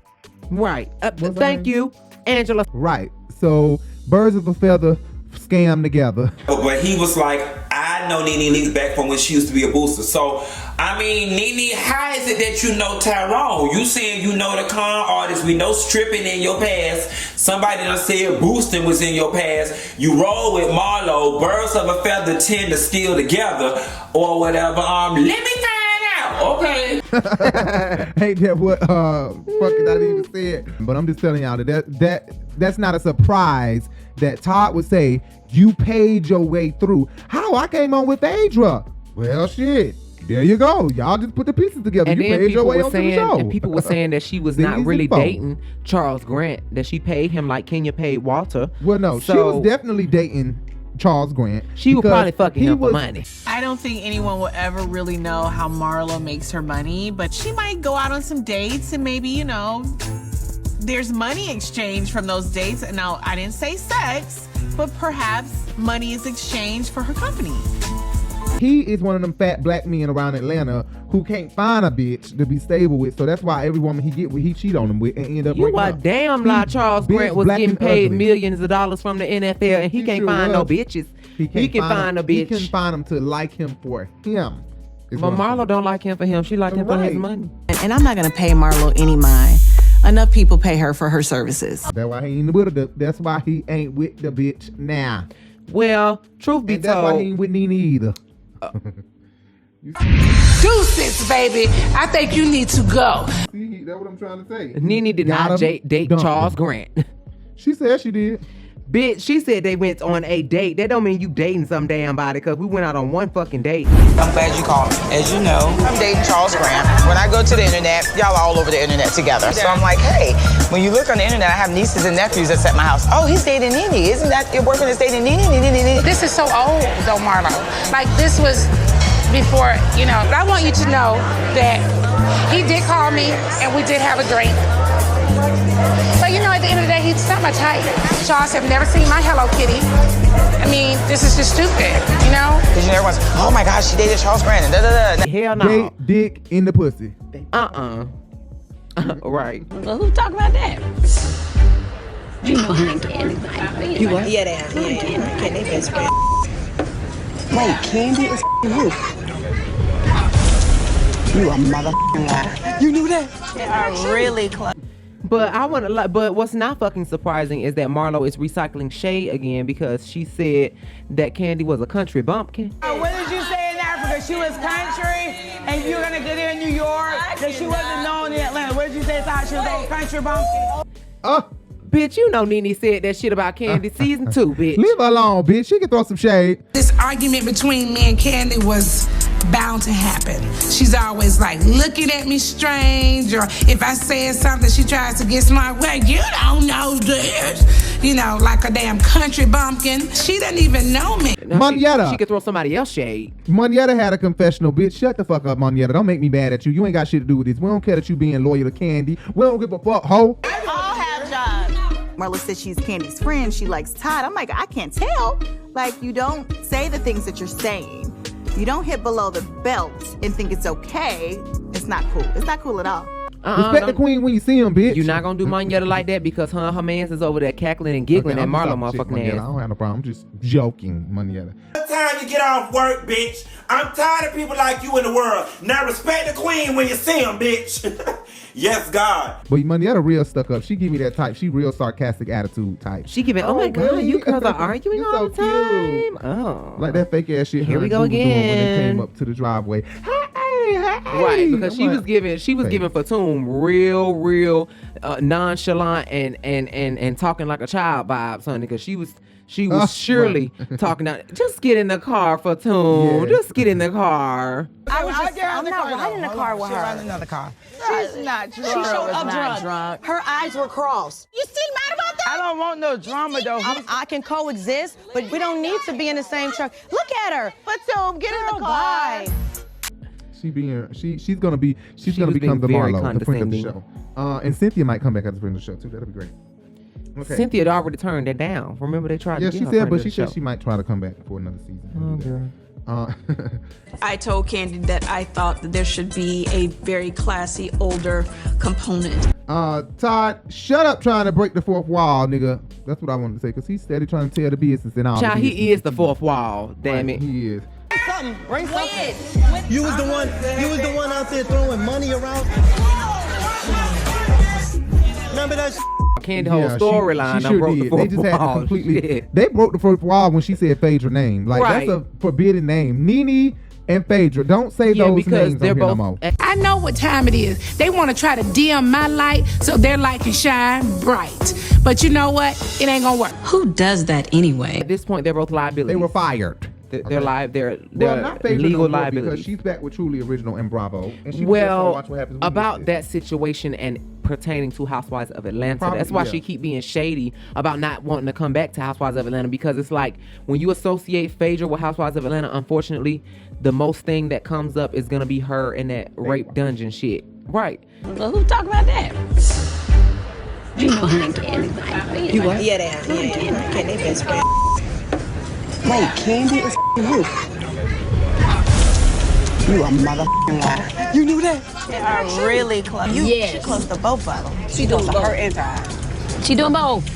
Speaker 1: Right. Thank you, Angela.
Speaker 2: Right. So birds of a feather scam together.
Speaker 14: But he was like, I know Nene Leakes back from when she used to be a booster. So, I mean, Nene, how is it that you know Tyrone? You saying you know the con artist. We know stripping in your past. Somebody done said boosting was in your past. You roll with Marlo. Birds of a feather tend to steal together or whatever. Let me find out. Okay.
Speaker 2: Ain't that what fucking I even said? But I'm just telling y'all that's not a surprise that Todd would say you paid your way through. How? I came on with Phaedra. Well, shit. There you go. Y'all just put the pieces together.
Speaker 1: And
Speaker 2: you
Speaker 1: then
Speaker 2: paid your way
Speaker 1: people were
Speaker 2: onto the
Speaker 1: saying,
Speaker 2: show.
Speaker 1: and people were saying that she was not really dating Charles Grant. That she paid him like Kenya paid Walter.
Speaker 2: Well, no, she was definitely dating Charles Grant.
Speaker 1: She was probably fucking him for money.
Speaker 19: I don't think anyone will ever really know how Marlo makes her money, but she might go out on some dates and maybe, there's money exchanged from those dates. And now, I didn't say sex, but perhaps money is exchanged for her company.
Speaker 2: He is one of them fat black men around Atlanta who can't find a bitch to be stable with. So that's why every woman he get with, he cheat on them with and end up breaking up.
Speaker 1: Damn lie Charles Grant was getting paid millions of dollars from the NFL and he can't find no bitches. He can find a bitch.
Speaker 2: He can find them to like him for him.
Speaker 1: But Marlo don't like him for him. She like him for his money.
Speaker 5: And I'm not going to pay Marlo any mind. Enough people pay her for her services.
Speaker 2: That's why he ain't with the. That's why he ain't with the bitch now.
Speaker 1: Well, truth be told,
Speaker 2: that's why he ain't with Nene either.
Speaker 13: Deuces, baby. I think you need to go.
Speaker 2: See, that's what I'm trying to say.
Speaker 1: Nene did not date Charles Grant.
Speaker 2: She said she did.
Speaker 1: Bitch, she said they went on a date. That don't mean you dating some damn body, because we went out on one fucking date.
Speaker 9: I'm glad you called me. As you know, I'm dating Charles Grant. When I go to the internet, y'all are all over the internet together. So I'm like, hey, when you look on the internet, I have nieces and nephews that's at my house. Oh, he's dating Nene. Isn't that your boyfriend is dating Nene?
Speaker 13: This is so old, though, Marlo. Like, this was before, But I want you to know that he did call me, and we did have a drink. But, at the end of the day, he's not my type. Charles have never seen my Hello Kitty. I mean, this is just stupid,
Speaker 9: Because everyone's, oh my gosh, she dated Charles Grant and da-da-da.
Speaker 1: Hell no.
Speaker 2: Dick in the pussy.
Speaker 1: Right.
Speaker 23: Well, who talking about that? You know I ain't get anybody.
Speaker 5: You what?
Speaker 9: Yeah, they are. Yeah, they best friends.
Speaker 5: Wait, Kandi is who?
Speaker 9: You a motherfucking liar. You knew that?
Speaker 5: They are really close.
Speaker 1: But but what's not fucking surprising is that Marlo is recycling shade again because she said that Kandi was a country bumpkin.
Speaker 9: What did you say in Africa? She was country, and you're gonna get here in New York that she wasn't known in Atlanta. What did you say? She was a country bumpkin.
Speaker 1: Bitch, you know Nene said that shit about Kandi season 2, bitch.
Speaker 2: Leave her alone, bitch. She can throw some shade.
Speaker 13: This argument between me and Kandi was bound to happen. She's always like looking at me strange, or if I say something, she tries to get smart. Well, you don't know this. You know, like a damn country bumpkin. She doesn't even know me.
Speaker 2: Monyetta.
Speaker 1: She could throw somebody else shade.
Speaker 2: Monyetta had a confessional, bitch. Shut the fuck up, Monyetta. Don't make me mad at you. You ain't got shit to do with this. We don't care that you being loyal to Kandi. We don't give a fuck, hoe.
Speaker 6: All have jobs. Marlo says she's Kandi's friend. She likes Todd. I'm like, I can't tell. Like, you don't say the things that you're saying. You don't hit below the belt and think it's okay. It's not cool. It's not cool at all.
Speaker 2: Respect the queen when you see him, bitch.
Speaker 1: You're not gonna do Monyetta like that because her mans is over there cackling and giggling at Marlo motherfucking ass.
Speaker 2: I don't have no problem. I'm just joking, Monyetta.
Speaker 14: Time you get off work, bitch. I'm tired of people like you in the world. Now respect the queen when you see him, bitch. Yes, God.
Speaker 2: But Monyetta real stuck up. She give me that type. She real sarcastic attitude type.
Speaker 1: She giving, oh my God, you girls are arguing all the time. Oh.
Speaker 2: Like that fake ass shit.
Speaker 1: Here we go again.
Speaker 2: When they came up to the driveway.
Speaker 1: Right, because she was giving Fatum real nonchalant and talking like a child vibes, honey, because she was surely talking out. Just get in the car, Fatum. Yeah. Just get in the car.
Speaker 9: I'm not
Speaker 5: riding in the car with her.
Speaker 9: Riding another car.
Speaker 6: She's not drunk.
Speaker 5: She showed up drunk. Her eyes were crossed.
Speaker 6: You still mad about that?
Speaker 9: I don't want no drama, though.
Speaker 5: I can coexist, but we don't need to be in the same truck. Look at her.
Speaker 6: Fatum, get in the car.
Speaker 5: Bye.
Speaker 2: She's gonna become the Marlo, the friend of the show. And Cynthia might come back as a friend of the show too. That'll be great. Okay.
Speaker 1: Cynthia had already turned it down. Remember they tried to get her
Speaker 2: said, but
Speaker 1: she
Speaker 2: said she might try to come back for another season.
Speaker 11: I told Kandi that I thought that there should be a very classy, older component.
Speaker 2: Todd, shut up trying to break the fourth wall, nigga. That's what I wanted to say, because he's steady trying to tell the business and all.
Speaker 1: Child, he is the fourth wall. Damn it.
Speaker 2: He is.
Speaker 6: Bring something.
Speaker 20: You was the one out there throwing money around. Remember that?
Speaker 1: Kandi whole storyline.
Speaker 2: She sure did. They just had to completely. They broke the fourth wall when she said Phaedra name. Like that's a forbidden name. Nene and Phaedra. Don't say those names. They're both. No
Speaker 13: I know what time it is. They want to try to dim my light so their light can shine bright. But you know what? It ain't gonna work.
Speaker 7: Who does that anyway?
Speaker 1: At this point, they're both liabilities.
Speaker 2: They were fired.
Speaker 1: They're live. They're
Speaker 2: not
Speaker 1: legal liabilities.
Speaker 2: Because she's back with Truly Original and Bravo. And she
Speaker 1: watch what happens about that situation and pertaining to Housewives of Atlanta.
Speaker 2: Probably,
Speaker 1: that's why she keep being shady about not wanting to come back to Housewives of Atlanta, because it's like when you associate Phaedra with Housewives of Atlanta, unfortunately, the most thing that comes up is gonna be her in that rape dungeon shit. Right.
Speaker 23: Well, who talk about that? You know her and Kandi.
Speaker 5: You what? Yeah, they are. Yeah, Kandi best friend.
Speaker 9: Wait, Kandi is who? You a motherfucking liar. You knew that?
Speaker 5: They are really close. She close to both of them.
Speaker 23: She doing both.
Speaker 9: Her inside.
Speaker 23: She doing both.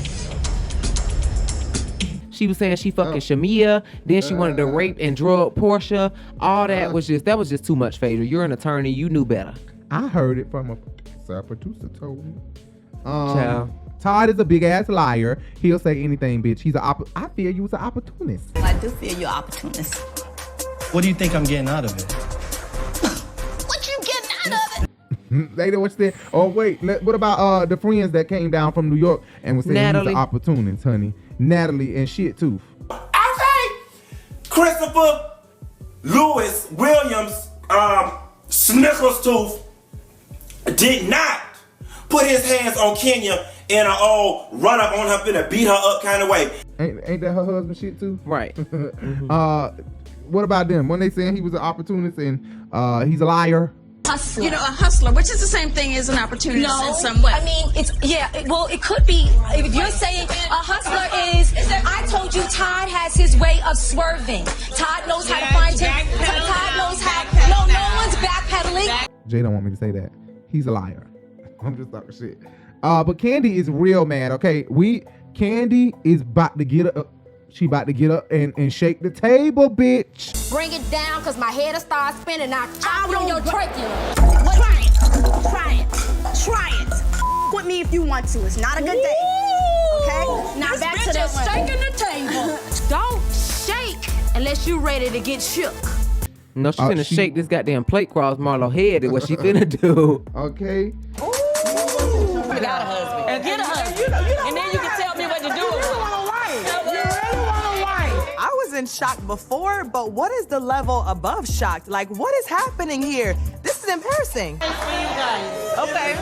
Speaker 1: She was saying she fucking Shamia, then she wanted to rape and drug Porsha. All that was just too much, Phaedra. You're an attorney. You knew better.
Speaker 2: I heard it from a producer told me. Todd is a big ass liar. He'll say anything, bitch. I feel you was an opportunist.
Speaker 8: I do feel you're opportunist.
Speaker 20: What do you think I'm getting out of it?
Speaker 8: What you getting out of it?
Speaker 2: They know what's there. Oh wait, what about the friends that came down from New York and was saying he's an opportunist, honey? Natalie and shit too.
Speaker 14: Okay. Christopher Lewis Williams Snickerstooth did not put his hands on Kenya in an old run up on her, finna beat her up kind of way.
Speaker 2: Ain't that her husband shit too?
Speaker 1: Right.
Speaker 2: What about them? When they saying he was an opportunist and he's a liar?
Speaker 11: Hustler. You know, a hustler, which is the same thing as an opportunist in some way.
Speaker 8: I mean, it could be. If you're saying a hustler is, I told you Todd has his way of swerving. Todd knows how to find him. Todd knows how. No one's backpedaling.
Speaker 2: Jay don't want me to say that. He's a liar. I'm just talking shit. But Kandi is real mad. Okay, Kandi is about to get She about to get up and shake the table, bitch.
Speaker 17: Bring it down, cause my head'll start spinning. I'll chop you on your trachea.
Speaker 6: Try it. With me if you want to. It's not a good day. Okay? Now
Speaker 21: This
Speaker 6: back
Speaker 21: bitch
Speaker 6: to the
Speaker 21: is shaking the table.
Speaker 17: Don't shake unless you ready to get shook.
Speaker 1: No, she finna shake this goddamn plate across Marlo's head is what she finna do.
Speaker 2: Okay.
Speaker 21: You got a husband. And get a husband. And then you can tell me what to do.
Speaker 3: I was in shock before, but what is the level above shocked? Like, what is happening here? This is embarrassing.
Speaker 15: Okay.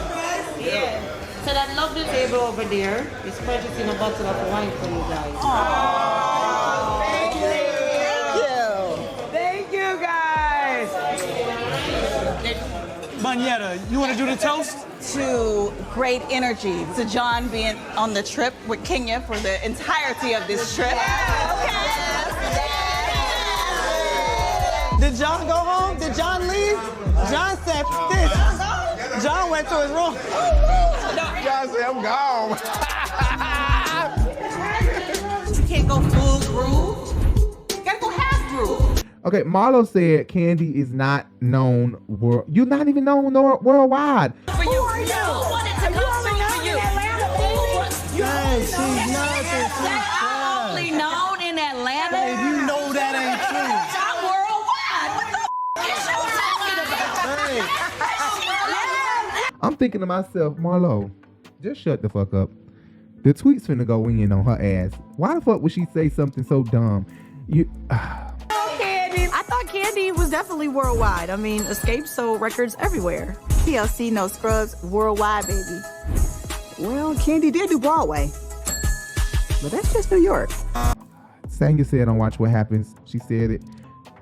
Speaker 15: Yeah. So that lovely table over there is purchasing a bottle of wine for you guys.
Speaker 3: Thank you. Thank you, guys.
Speaker 16: Banyetta, you want to do the toast?
Speaker 3: To great energy. To John being on the trip with Kenya for the entirety of this trip.
Speaker 16: Did John go home? Did John leave? John said this. John went to his room.
Speaker 2: John said, I'm gone.
Speaker 3: You can't go full groove. You gotta go half groove.
Speaker 2: Okay, Marlo said Kandi is not known you're not even known worldwide.
Speaker 21: For you. Who are you? Who wanted to come for you?
Speaker 16: Hey, she's not.
Speaker 21: I'm only known in Atlanta.
Speaker 16: Hey, you know that ain't true.
Speaker 21: I'm worldwide. What the is you talking about?
Speaker 2: I'm thinking to myself, Marlo, just shut the fuck up. The tweet's finna go in on her ass. Why the fuck would she say something so dumb?
Speaker 6: I thought Kandi was definitely worldwide. I mean, Escape sold records everywhere. TLC, no scrubs, worldwide, baby. Well, Kandi did do Broadway. But that's just New York.
Speaker 2: Sanya said on Watch What Happens, she said it.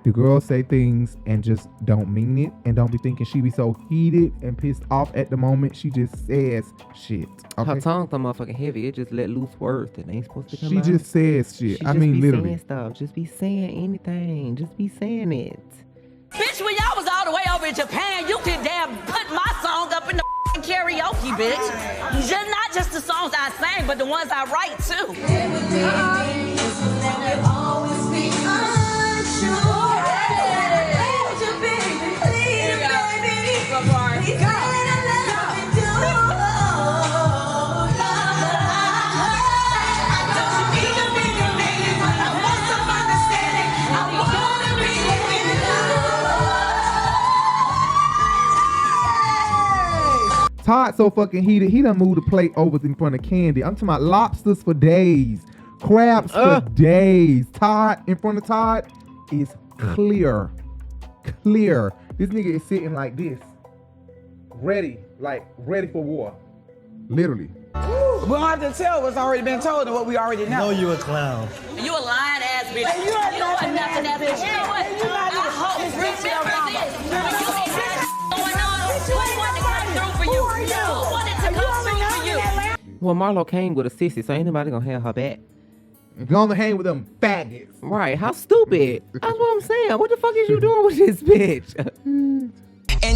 Speaker 2: The girls say things and just don't mean it, and don't be thinking she be so heated and pissed off at the moment. She just says shit. Okay?
Speaker 1: Her tongue's so motherfucking heavy. It just let loose words that ain't supposed to come
Speaker 2: She
Speaker 1: out.
Speaker 2: just says shit.
Speaker 1: She
Speaker 2: I
Speaker 1: just
Speaker 2: mean,
Speaker 1: be
Speaker 2: literally.
Speaker 1: saying stuff. Just be saying anything. Just be saying it.
Speaker 21: Bitch, when y'all was all the way over in Japan, you could damn put my song up in the karaoke, bitch. Just not just the songs I sang, but the ones I write too.
Speaker 2: Todd so fucking heated, he done moved the plate over in front of Kandi. I'm talking about lobsters for days. Crabs for days. Todd, in front of Todd, is clear. Clear. This nigga is sitting like this. Ready for war. Literally.
Speaker 16: We don't have to tell what's already been told and what we already know.
Speaker 20: No, you a clown.
Speaker 21: You a lying ass bitch.
Speaker 16: Hey,
Speaker 21: you are nothing that bitch. You know what? I hope remember this. When you ain't had going on, who wanted to come through for you? Who wanted to come through for you?
Speaker 1: Well, Marlo came with a sissy, so ain't nobody gonna have her back.
Speaker 2: Gonna hang with them faggots.
Speaker 1: Right, how stupid. That's what I'm saying. What the fuck is you doing with this bitch?
Speaker 9: And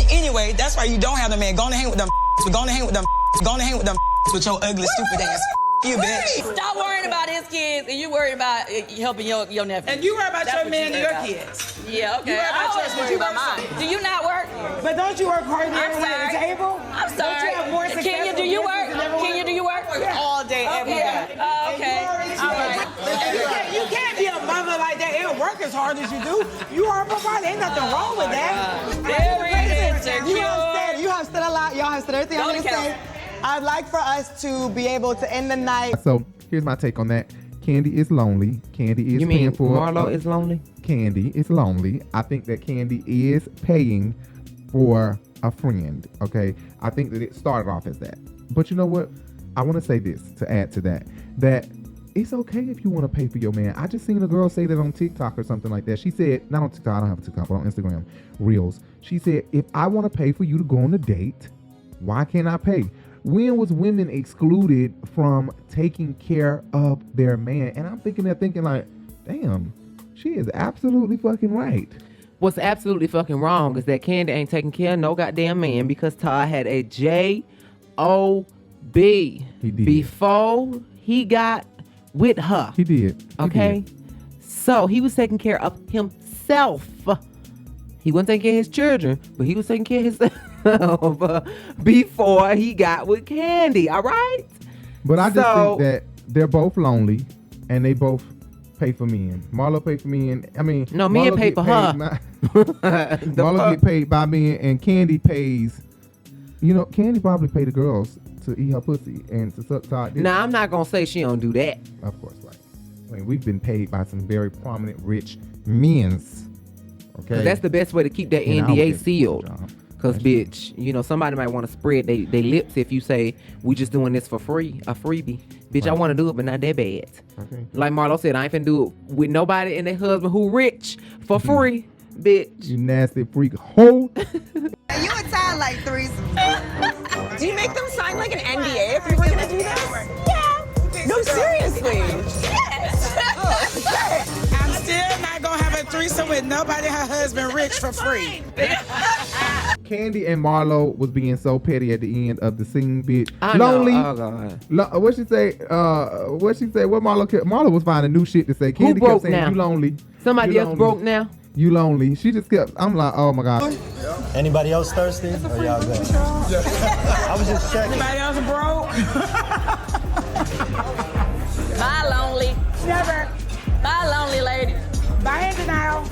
Speaker 9: anyway, that's why you don't have the man. Go on and hang with them. Go on and hang with them. Go on and hang with them with your ugly, stupid ass. You bitch.
Speaker 21: Stop worrying about his kids and you worry about helping your nephew.
Speaker 16: And you worry about your man and your kids.
Speaker 21: Yeah, okay.
Speaker 16: You worry about yours, but you
Speaker 21: about mine. Do you not work?
Speaker 16: But don't you work harder than
Speaker 21: I'm
Speaker 16: everyone at the
Speaker 21: sorry.
Speaker 16: table?
Speaker 21: I'm sorry.
Speaker 16: Don't you have more
Speaker 21: Kenya, do you work? Kenya, do you work?
Speaker 16: All day, every day.
Speaker 21: Okay. All right.
Speaker 16: You can't be a mother like that and work as hard as you do. You are a provider. Ain't nothing wrong with that.
Speaker 21: Very insecure.
Speaker 16: You have said a lot. Y'all have said everything I'm going to say. I'd like for us to be able to end the night.
Speaker 2: So here's my take on that. Kandi is lonely. Kandi is
Speaker 1: You mean
Speaker 2: paying for
Speaker 1: Marlo is lonely?
Speaker 2: Kandi is lonely. I think that Kandi is paying for a friend. Okay. I think that it started off as that. But you know what? I want to say this to add to that. That it's okay if you want to pay for your man. I just seen a girl say that on TikTok or something like that. She said, not on TikTok, I don't have a TikTok, but on Instagram, Reels. She said, if I want to pay for you to go on a date, why can't I pay? When was women excluded from taking care of their man? And I'm thinking like, damn, she is absolutely fucking right.
Speaker 1: What's absolutely fucking wrong is that Kandi ain't taking care of no goddamn man because Todd had a J-O-B
Speaker 2: He did.
Speaker 1: before he got with her.
Speaker 2: He did.
Speaker 1: Okay? So he was taking care of himself. He wasn't taking care of his children, but he was taking care of himself before he got with Kandi. All right?
Speaker 2: But I just think that they're both lonely and they both pay for men. Marlo pay for men. I mean,
Speaker 1: no, men pay for her.
Speaker 2: Marlo get paid by men, and Kandi pays. You know, Kandi probably pay the girls to eat her pussy and to suck Todd.
Speaker 1: Now, I'm not gonna say she don't do that.
Speaker 2: Of course, right. I mean, we've been paid by some very prominent, rich men's. Okay,
Speaker 1: that's the best way to keep that NDA sealed. Cause bitch, you know, somebody might want to spread they lips if you say we just doing this for free, a freebie. Bitch, I want to do it, but not that bad. Okay. Like Marlo said, I ain't finna do it with nobody and their husband who rich for free, bitch.
Speaker 2: You nasty freak hoe.
Speaker 6: You and Ty like threesomes.
Speaker 19: Do you make them sign like an NDA if you were gonna do this? Yeah. No, seriously. Yes.
Speaker 16: I'm still not gonna have a threesome with nobody her husband rich for free.
Speaker 2: Kandi and Marlo was being so petty at the end of the scene, bitch.
Speaker 1: Lonely. Oh God.
Speaker 2: What she say? What Marlo was finding new shit to say. Kandi kept saying,
Speaker 1: now?
Speaker 2: "You lonely."
Speaker 1: Somebody
Speaker 2: you
Speaker 1: else
Speaker 2: lonely.
Speaker 1: broke now.
Speaker 2: You lonely. She just kept. I'm like, oh my God.
Speaker 20: Anybody else thirsty? Or y'all good? I was just checking.
Speaker 16: Anybody else broke?
Speaker 21: Bye, lonely.
Speaker 16: Never.
Speaker 21: Bye, lonely lady.
Speaker 16: Bye, Andy now.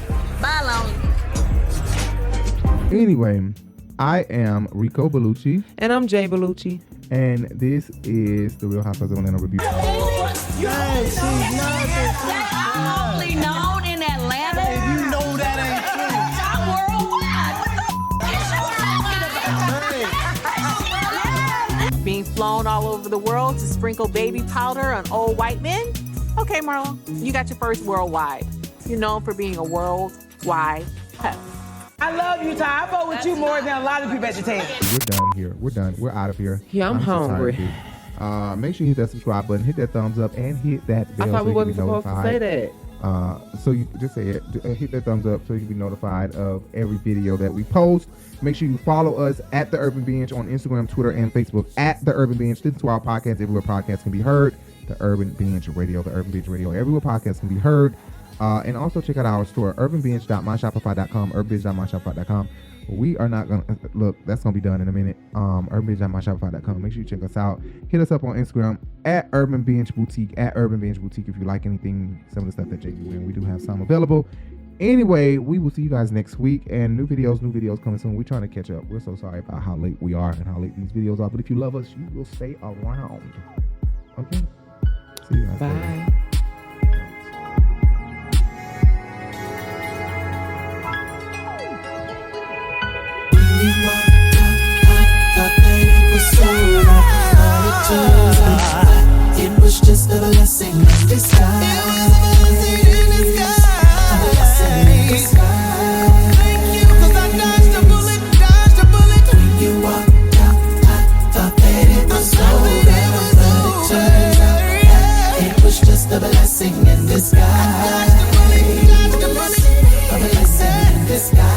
Speaker 21: Bye, lonely.
Speaker 2: Anyway, I am Rico Bellucci.
Speaker 1: And I'm Jay Bellucci.
Speaker 2: And this is the Real Housewives of Atlanta review.
Speaker 21: Only known in Atlanta.
Speaker 20: If you know that ain't
Speaker 19: true. Being flown all over the world to sprinkle baby powder on old white men? Okay, Marlo, you got your first worldwide. You're known for being a worldwide pet.
Speaker 16: I love you, Ty. I vote with you more than a lot of people at the table.
Speaker 2: We're done here. We're done. We're out of here.
Speaker 1: Yeah, I'm hungry.
Speaker 2: Make sure you hit that subscribe button, hit that thumbs up, and hit that bell.
Speaker 1: I thought we wasn't
Speaker 2: supposed
Speaker 1: to say that.
Speaker 2: So you just say it. Hit that thumbs up so you can be notified of every video that we post. Make sure you follow us at The Urban Binge on Instagram, Twitter, and Facebook at The Urban Binge. Listen to our podcast everywhere podcasts can be heard. The Urban Binge Radio, The Urban Binge Radio, everywhere podcasts can be heard. And also check out our store, urbanbinge.myshopify.com, urbanbinge.myshopify.com. We are not going to, look, that's going to be done in a minute. urbanbinge.myshopify.com. Make sure you check us out. Hit us up on Instagram at Urban Binge Boutique, at Urban Binge Boutique if you like anything, some of the stuff that JG wearing. We do have some available. Anyway, we will see you guys next week, and new videos coming soon. We're trying to catch up. We're so sorry about how late we are and how late these videos are, but if you love us, you will stay around. Okay? See you guys later.
Speaker 10: It was just a blessing in disguise. A blessing in disguise. Thank you, 'cause I dodged a bullet. When you walked out, I thought that it was over, but it turned out it was just a blessing in disguise. A blessing in disguise.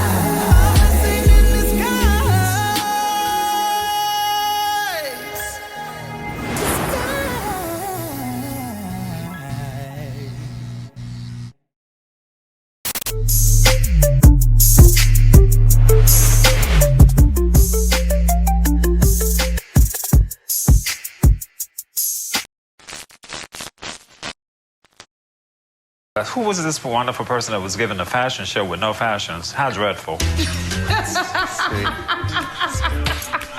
Speaker 18: Who was this wonderful person that was given a fashion show with no fashions? How dreadful.